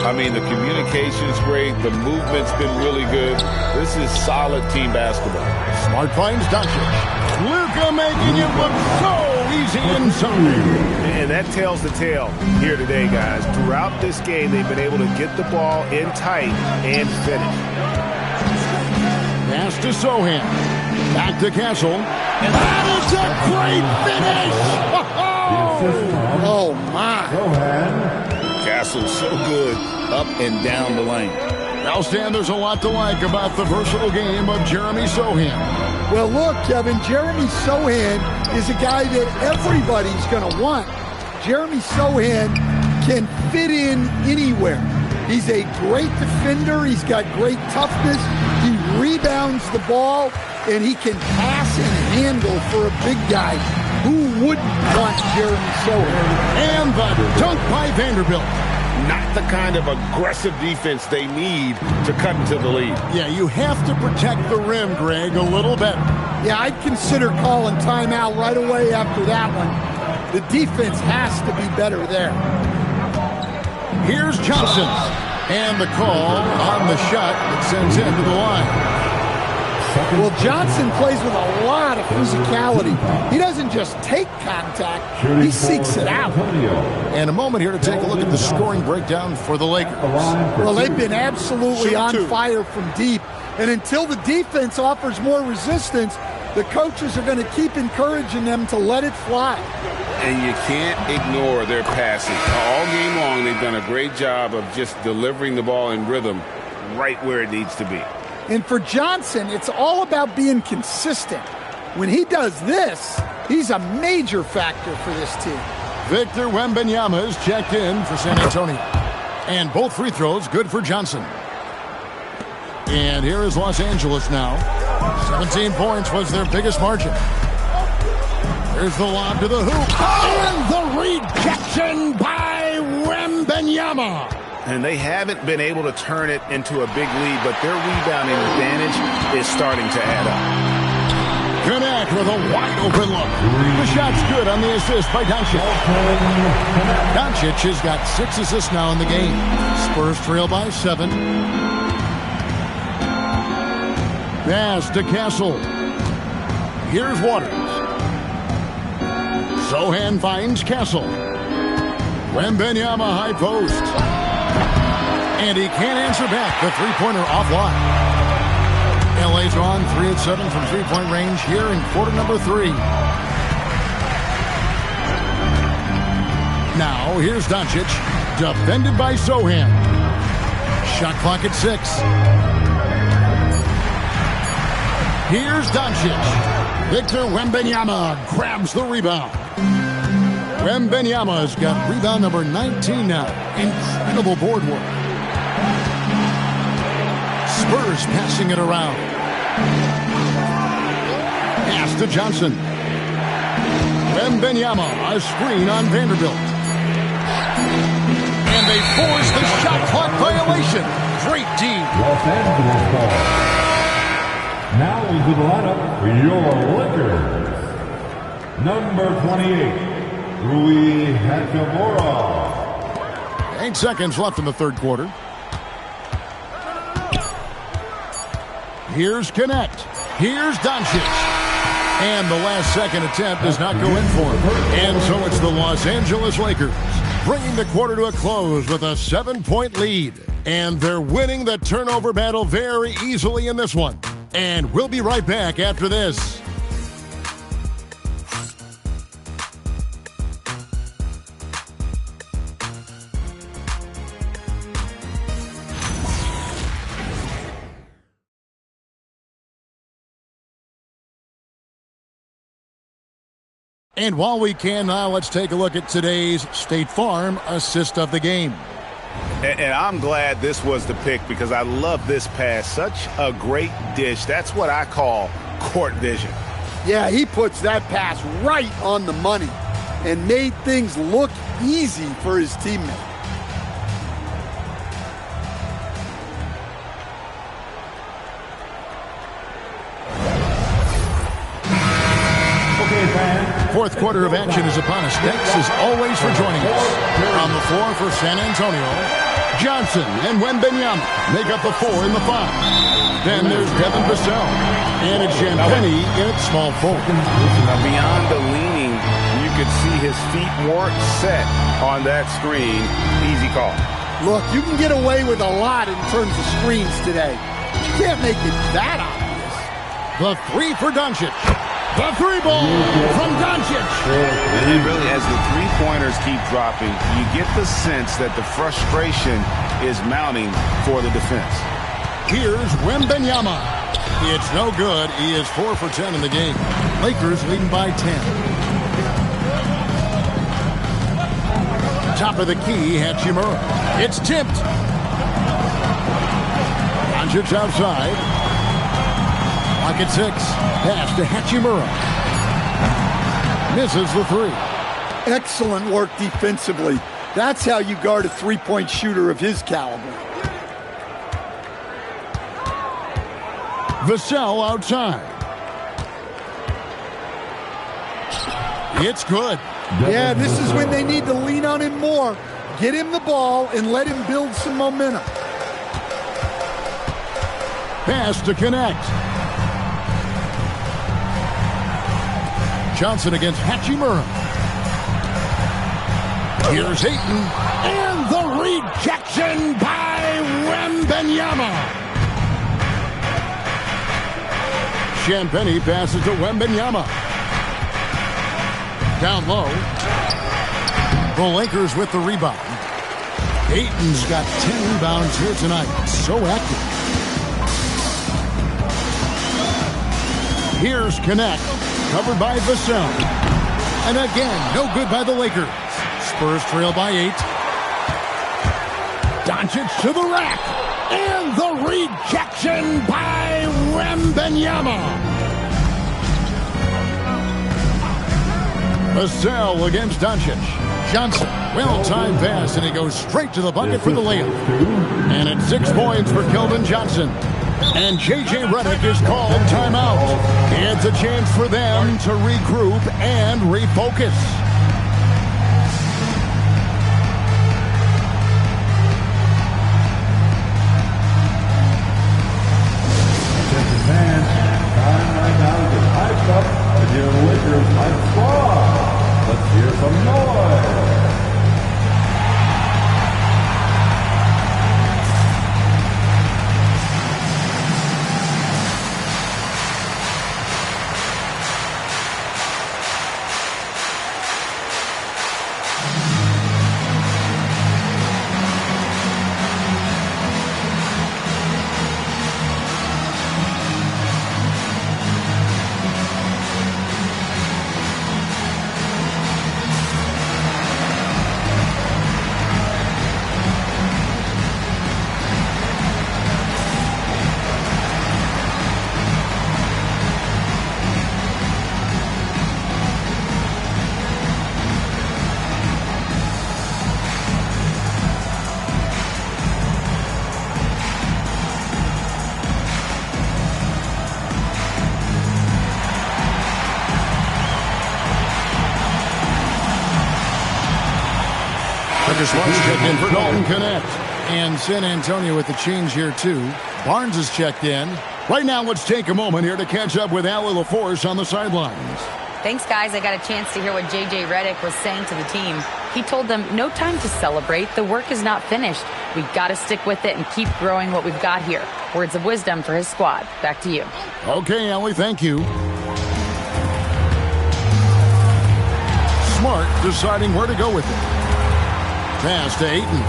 I mean, the communication's great. The movement's been really good. This is solid team basketball. Smart finds Doncic. Luka making it look so easy inside. And that tells the tale here today, guys. Throughout this game, they've been able to get the ball in tight and finish. Pass to Sohan. Back to Castle. And that is a great finish! Oh, my. Castle's so good up and down the lane. Now, Stan, there's a lot to like about the versatile game of Jeremy Sohan. Well, look, Kevin, Jeremy Sohan is a guy that everybody's going to want. Jeremy Sohan can fit in anywhere. He's a great defender. He's got great toughness. He rebounds the ball, and he can pass and handle for a big guy. Who wouldn't want Jeremy Sohan? And the dunk by Vanderbilt. Not the kind of aggressive defense they need to cut into the lead. Yeah, you have to protect the rim, Greg, a little better. Yeah, I'd consider calling timeout right away after that one. The defense has to be better there. Here's Johnson. And the call on the shot that sends him to the line. Well, Johnson plays with a lot of physicality. He doesn't just take contact, he seeks it out. And a moment here to take a look at the scoring breakdown for the Lakers. Well, they've been absolutely on fire from deep. And until the defense offers more resistance, the coaches are going to keep encouraging them to let it fly. And you can't ignore their passing. All game long, they've done a great job of just delivering the ball in rhythm right where it needs to be. And for Johnson, it's all about being consistent. When he does this, he's a major factor for this team. Victor Wembanyama is checked in for San Antonio. And both free throws good for Johnson. And here is Los Angeles now. 17 points was their biggest margin. There's the lob to the hoop. And the rejection by Wembanyama. And they haven't been able to turn it into a big lead, but their rebounding advantage is starting to add up. Kunad with a wide-open look. The shot's good on the assist by Doncic. Doncic has got 6 assists now in the game. Spurs trail by 7. Pass to Castle. Here's Waters. Sohan finds Castle. Wembanyama high post. And he can't answer back. The three-pointer offline. LA's on 3 of 7 from three-point range here in quarter number 3. Now, here's Doncic, defended by Sohan. Shot clock at 6. Here's Doncic. Victor Wembanyama grabs the rebound. Wembanyama's got rebound number 19 now. Incredible board work. Spurs passing it around. Pass to Johnson. Wembanyama, a screen on Vanderbilt. And they force the shot clock violation. Great D. Los Angeles ball. Now into the lineup for your Lakers. Number 28, Rui Hachimura. 8 seconds left in the third quarter. Here's Connect. Here's Doncic. And the last second attempt does not go in for him. And so it's the Los Angeles Lakers bringing the quarter to a close with a 7-point lead. And they're winning the turnover battle very easily in this one. And we'll be right back after this. And while we can now, let's take a look at today's State Farm assist of the game. And I'm glad this was the pick because I love this pass. Such a great dish. That's what I call court vision. Yeah, he puts that pass right on the money and made things look easy for his teammate. Fourth quarter of action is upon us. Thanks as always for joining us. On the floor for San Antonio, Johnson and Wembanyama make up the 4 and the 5. Then there's Devin Vassell. And it's Champagnie in its small forward. Now beyond the leaning, you could see his feet weren't set on that screen. Easy call. Look, you can get away with a lot in terms of screens today. You can't make it that obvious. The 3 for Doncic. The 3-ball from Doncic. And really, as the three-pointers keep dropping, you get the sense that the frustration is mounting for the defense. Here's Wembanyama. It's no good. He is 4 for 10 in the game. Lakers leading by 10. Top of the key, Hachimura. It's tipped. Doncic outside. Pocket 6. Pass to Hachimura. Misses the 3. Excellent work defensively. That's how you guard a three-point shooter of his caliber. Vassell outside. It's good. Yeah, this is when they need to lean on him more. Get him the ball and let him build some momentum. Pass to Connect. Johnson against Hachimura. Here's Ayton. And the rejection by Wembanyama. Champagnie passes to Wembanyama. Down low. The Lakers with the rebound. Ayton's got 10 rebounds here tonight. So active. Here's Connect. Covered by Vassell. And again, no good by the Lakers. Spurs trail by 8. Doncic to the rack. And the rejection by Wembanyama. Vassell against Doncic. Johnson, well-timed pass, and he goes straight to the bucket for the layup. And it's 6 points for Keldon Johnson. And J.J. Redick is called timeout. It's a chance for them to regroup and refocus. Time right now to get hyped up with your Lakers hype squad. Let's hear some noise. Smart's checked in for Dalton Kunad. And San Antonio with the change here, too. Barnes is checked in. Right now, let's take a moment here to catch up with Allie LaForce on the sidelines. Thanks, guys. I got a chance to hear what J.J. Redick was saying to the team. He told them, no time to celebrate. The work is not finished. We've got to stick with it and keep growing what we've got here. Words of wisdom for his squad. Back to you. Okay, Allie, thank you. Smart deciding where to go with it. Pass to Ayton.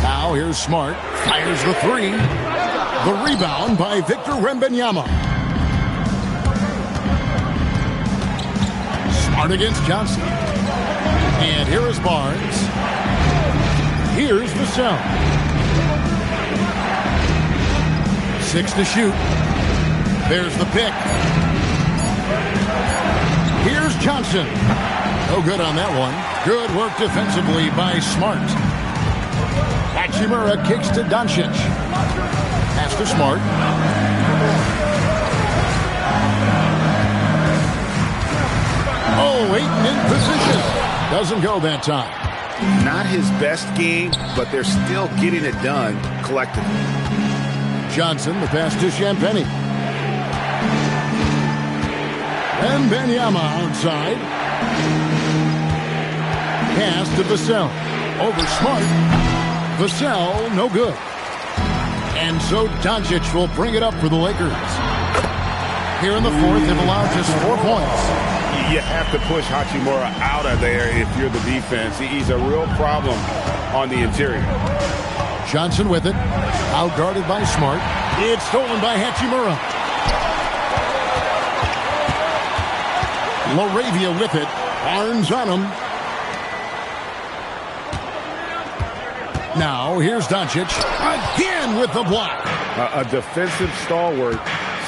Now here's Smart. Fires the 3. The rebound by Victor Wembanyama. Smart against Johnson. And here is Barnes. Here's Vassell. 6 to shoot. There's the pick. Here's Johnson. No good on that one. Good work defensively by Smart. Hachimura kicks to Doncic. Pass to Smart. Oh, Ayton in position. Doesn't go that time. Not his best game, but they're still getting it done collectively. Johnson, the pass to Champagnie. Wembanyama outside. Pass to Vassell. Over Smart. Vassell, no good. And so Doncic will bring it up for the Lakers. Here in the fourth, they've allowed just 4 points. You have to push Hachimura out of there if you're the defense. He's a real problem on the interior. Johnson with it. Outguarded by Smart. It's stolen by Hachimura. LaRavia with it. Barnes on him. Now, here's Doncic. Again with the block. A defensive stalwart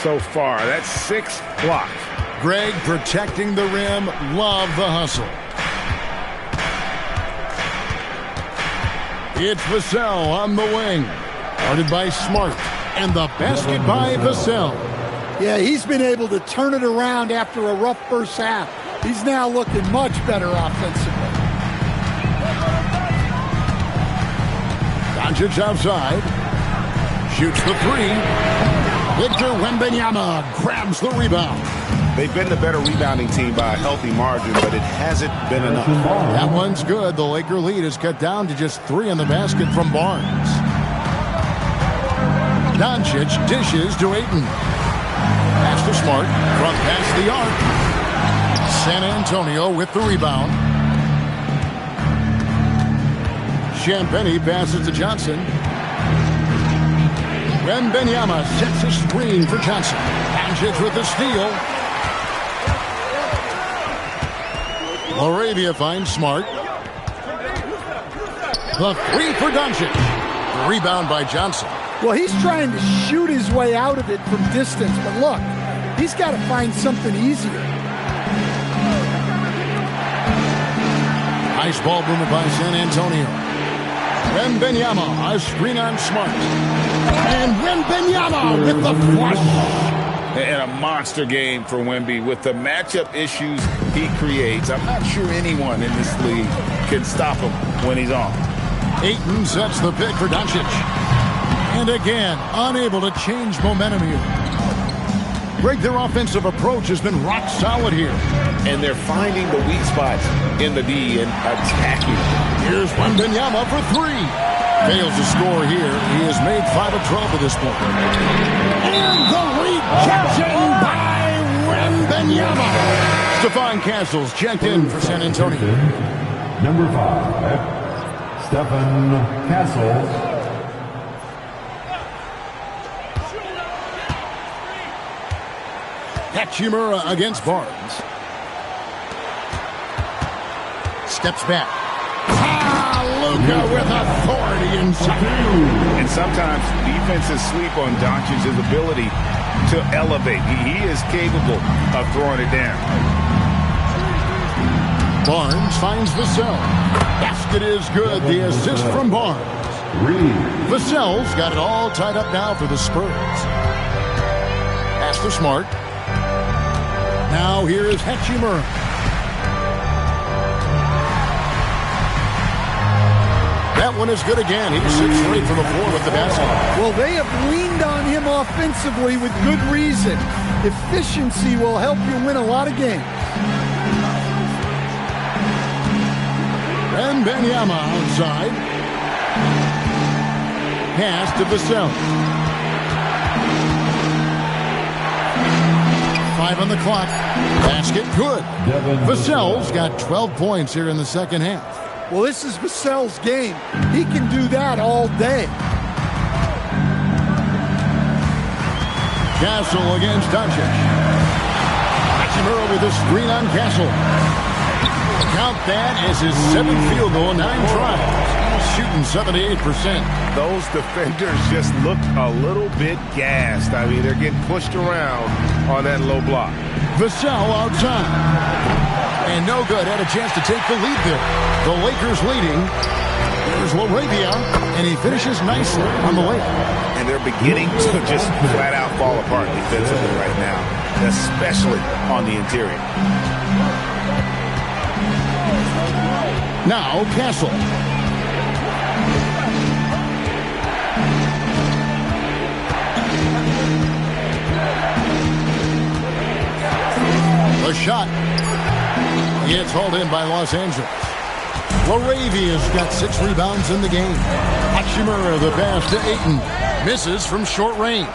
so far. That's 6 blocks. Greg protecting the rim. Love the hustle. It's Vassell on the wing. Guarded by Smart. And the basket by Vassell. Yeah, he's been able to turn it around after a rough first half. He's now looking much better offensively. Doncic outside. Shoots the 3. Victor Wembanyama grabs the rebound. They've been the better rebounding team by a healthy margin, but it hasn't been enough. That one's good. The Laker lead is cut down to just 3 in the basket from Barnes. Doncic dishes to Ayton. Pass to Smart. Front past the arc. San Antonio with the rebound. Champagnie passes to Johnson. Wembanyama sets a screen for Johnson. Doncic with the steal. Laravia finds Smart. The three for Doncic. The rebound by Johnson. Well, he's trying to shoot his way out of it from distance, but look, he's got to find something easier. Nice ball movement by San Antonio. Wembanyama, a screen on Smart. And Wembanyama with the flush. And a monster game for Wemby with the matchup issues he creates. I'm not sure anyone in this league can stop him when he's on. Ayton sets the pick for Doncic. And again, unable to change momentum here. Greg, their offensive approach has been rock solid here. And they're finding the weak spots in the D and attacking. Here's Wembanyama for three. Fails to score here. He has made 5 of 12 at this point. And the rejection by Wembanyama. Stephon Castles checked in for San Antonio. Number 5, Stephen Castles. Hachimura against Barnes. Steps back. Luka with authority inside. And sometimes defenses sleep on Doncic's ability to elevate. He is capable of throwing it down. Barnes finds Vassell. Basket is good. The assist from Barnes. Vassell's got it all tied up now for the Spurs. Pass to Smart. Now here is Hachimura. That one is good again. He sits straight for the floor with the basket. Well, they have leaned on him offensively with good reason. Efficiency will help you win a lot of games. Wembanyama outside. Pass to Vassell. 5 on the clock. Basket good. Vassell's got 12 points here in the second half. Well, this is Vassell's game. He can do that all day. Castle against Doncic. Hachimura with a screen on Castle. Count that as his 7th field goal, 9 tries. Shooting 78%. Those defenders just look a little bit gassed. I mean, they're getting pushed around on that low block. Vassell outside. And no good. Had a chance to take the lead there. The Lakers leading. There's Laravia, and he finishes nicely on the layup. And they're beginning to just flat out fall apart defensively right now, especially on the interior. Now Castle. The shot. It's hauled in by Los Angeles. Laravia's got 6 rebounds in the game. Hachimura the pass to Ayton. Misses from short range.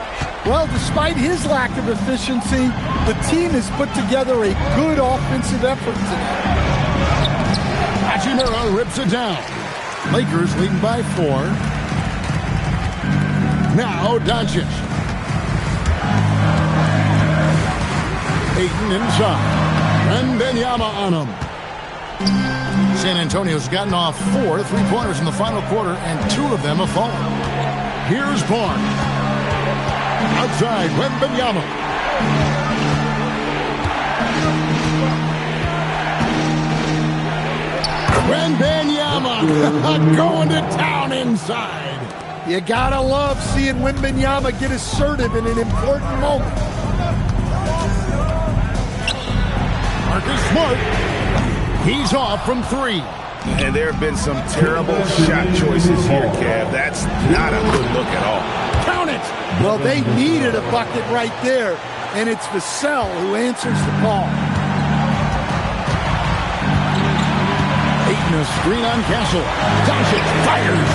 Well, despite his lack of efficiency, the team has put together a good offensive effort today. Hachimura rips it down. Lakers leading by 4. Now Doncic. Ayton inside. Wembanyama on him. San Antonio's gotten off 4 3-pointers in the final quarter, and 2 of them have fallen. Here's Barnes. Outside, Wembanyama. Wembanyama going to town inside. You gotta love seeing Wembanyama get assertive in an important moment. Marcus Smart. He's off from 3. And there have been some terrible shot choices here, Kev. That's not a good look at all. Count it! Well, they needed a bucket right there, and it's Vassell who answers the call. Ayton a screen on Castle. Doncic fires.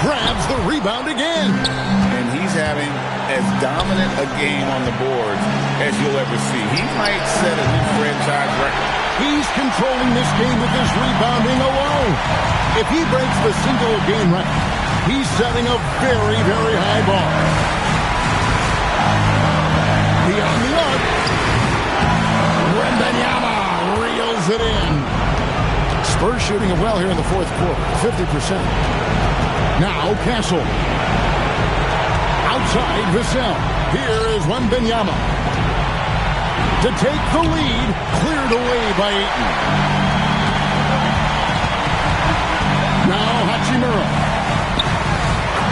Grabs the rebound again. And he's having as dominant a game on the boards as you'll ever see. He might set a new franchise record. He's controlling this game with his rebounding alone. If he breaks the single-game record, he's setting a very, very high bar. Beyond the arc, Wembanyama reels it in. Spurs shooting it well here in the fourth quarter, 50%. Now Castle. Outside Vassell. Here is Wembanyama. To take the lead, cleared away by Ayton. Now Hachimura.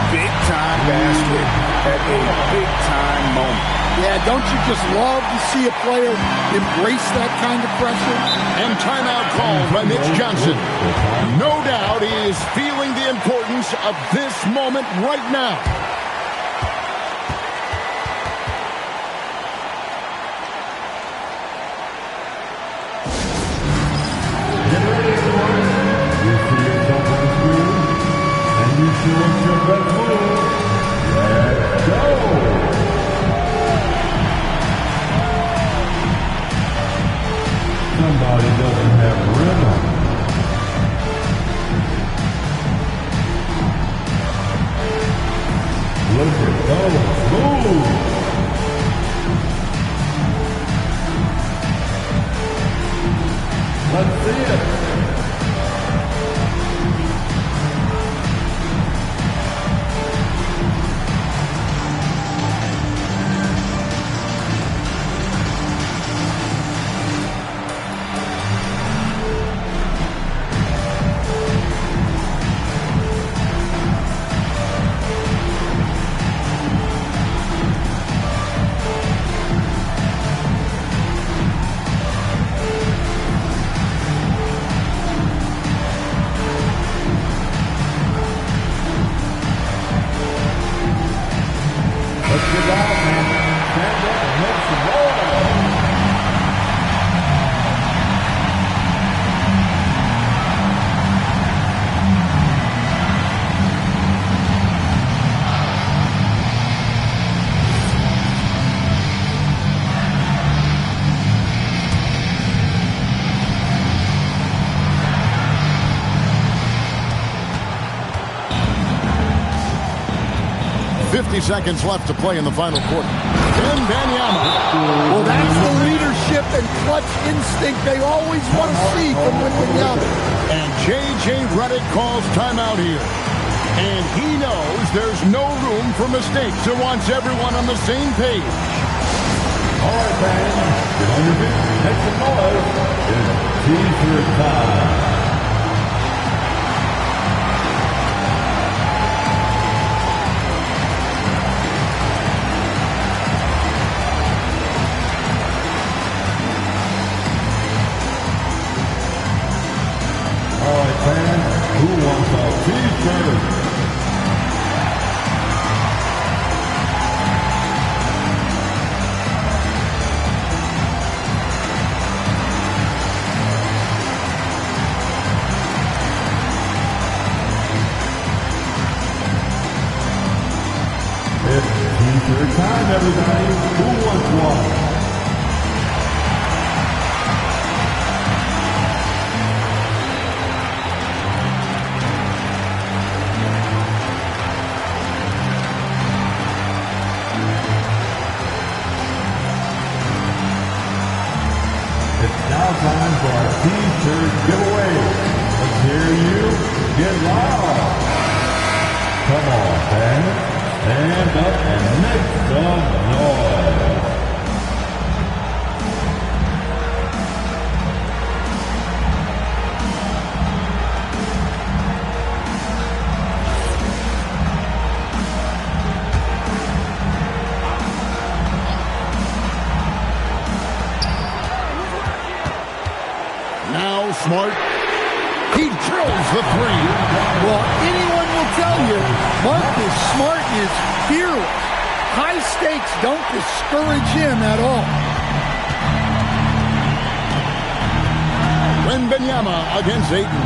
Big-time basket at a big-time moment. Yeah, don't you just love to see a player embrace that kind of pressure? And timeout called by Mitch Johnson. No doubt he is feeling the importance of this moment right now. Get ready, everyone. You see yourself on the screen, and you show us your best move. Let's go! Somebody doesn't have rhythm. Look at those moves. Let's see it. Seconds left to play in the final quarter. Wembanyama. Well, that's the leadership and clutch instinct they always want to see from Wembanyama. And J.J. Redick calls timeout here. And he knows there's no room for mistakes and wants everyone on the same page. All right, fans, get on your feet, make some noise. It's T-shirt time. Who wants a T-shirt? It's T-shirt time, everybody. Who wants one? Time for our T-shirt giveaway. Let's hear you get loud. Come on, fans. Stand up and make some noise. Smart. He drills the three. Well, anyone will tell you, Marcus Smart is fearless. High stakes don't discourage him at all. Wembanyama against Ayton.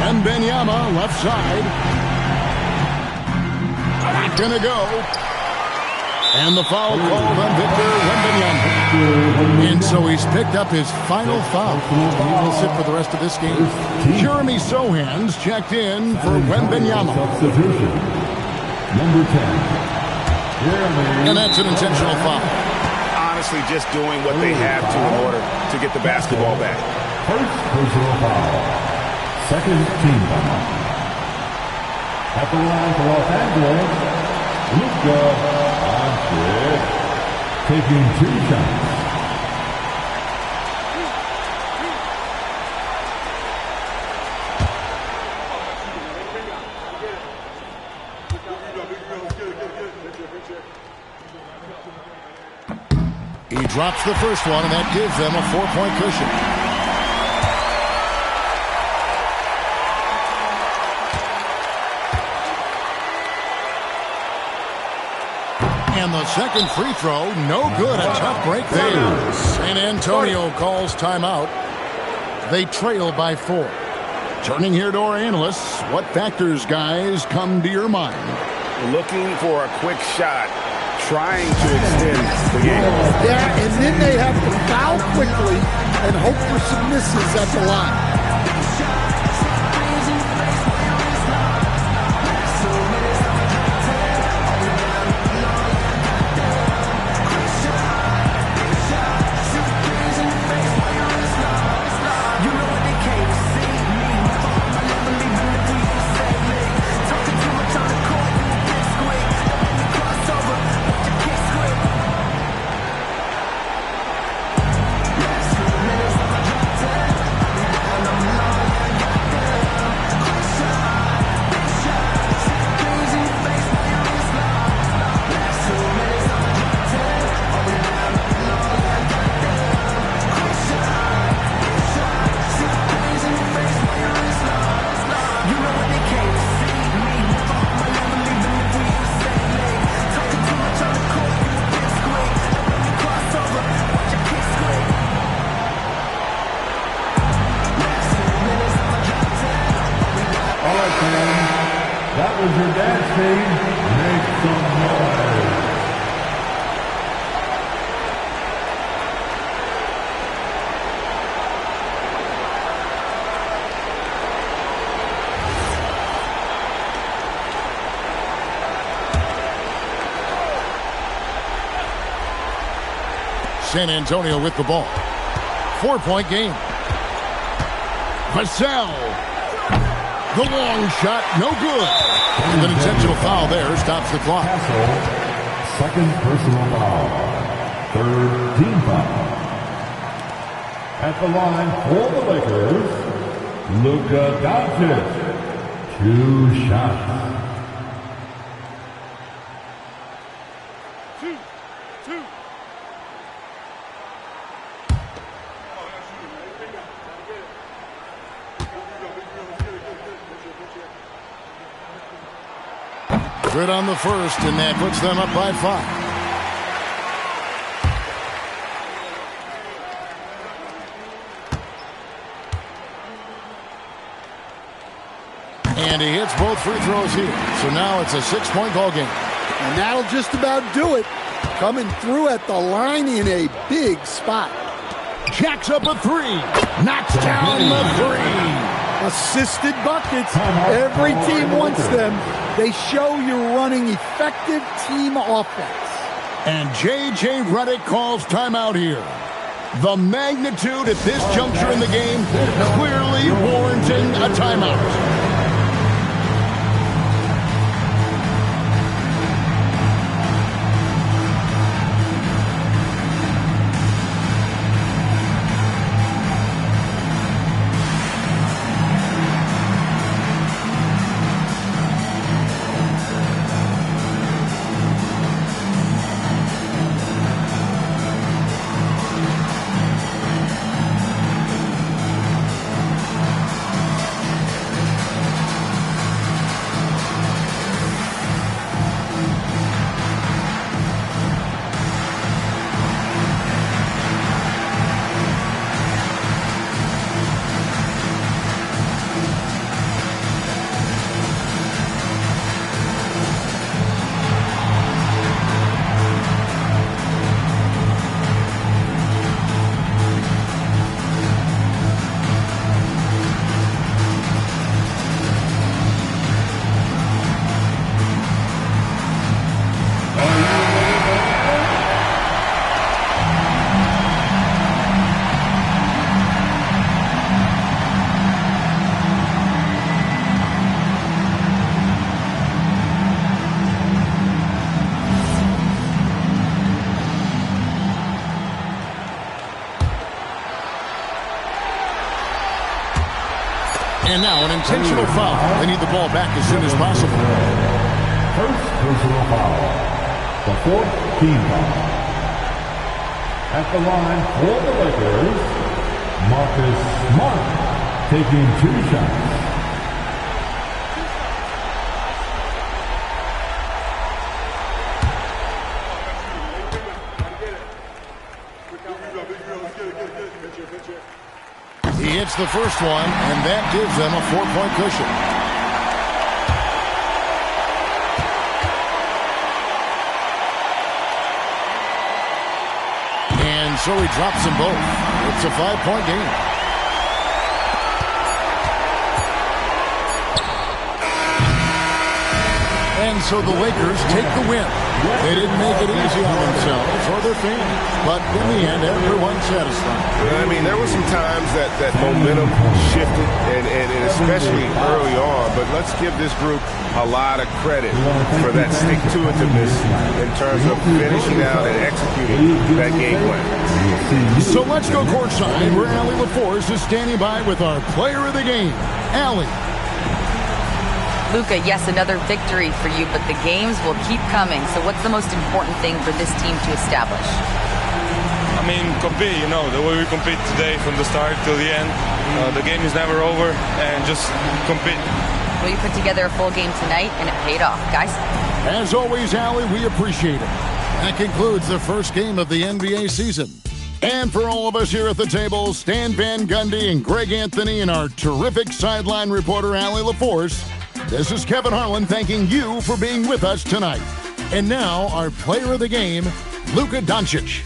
Wembanyama left side. Not gonna go. And the foul called on Victor Wembanyama. And so he's picked up his final foul. He will sit for the rest of this game. Jeremy Sohan's checked in for Wembanyama. Substitution. Number 10. Jeremy. And that's an intentional foul. honestly just doing what they have to in order to get the basketball back. First personal foul. Second team foul. At the line for Los Angeles, Luka Doncic taking 2 shots. He drops the first one, and that gives them a 4-point cushion. And the second free throw, no good. A tough break there. San Antonio calls timeout. They trail by 4. Turning here to our analysts, what factors, guys, come to your mind? Looking for a quick shot, trying to extend the game. Yeah, and then they have to foul quickly and hope for some misses at the line. That was your dance team. Make some noise. San Antonio with the ball. 4-point game. Vassell. The long shot, no good. And an intentional foul there stops the clock. Castle, second personal foul. Third team foul. At the line for the Lakers, Luka Doncic. 2 shots. Good on the first, and that puts them up by 5. And he hits both free throws here. So now it's a 6-point ball game. And that'll just about do it. Coming through at the line in a big spot. Jacks up a 3. Knocks down the 3. Assisted buckets. Every team wants them. They show you're running effective team offense. And J.J. Redick calls timeout here. The magnitude at this juncture in the game clearly warranting a timeout. And now an intentional foul. They need the ball back as soon as possible. First personal foul. The fourth team foul. At the line for the Lakers, Marcus Smart taking 2 shots. He hits the first one, and that gives them a 4-point cushion. And so he drops them both. It's a 5-point game. And so the Lakers take the win. They didn't make it easy on themselves or their fans, but in the end, everyone's satisfied. I mean, there were some times that momentum shifted, and especially early on, but let's give this group a lot of credit for that stick-to-itiveness in terms of finishing out and executing that game plan. So let's go courtside, where Allie LaForce is standing by with our player of the game, Allie. Luka, yes, another victory for you, but the games will keep coming. So what's the most important thing for this team to establish? I mean, compete, the way we compete today from the start till the end. The game is never over, and just compete. Well, you put together a full game tonight, and it paid off, guys. As always, Allie, we appreciate it. That concludes the first game of the NBA season. And for all of us here at the table, Stan Van Gundy and Greg Anthony and our terrific sideline reporter, Allie LaForce, this is Kevin Harlan thanking you for being with us tonight. And now, our player of the game, Luka Doncic.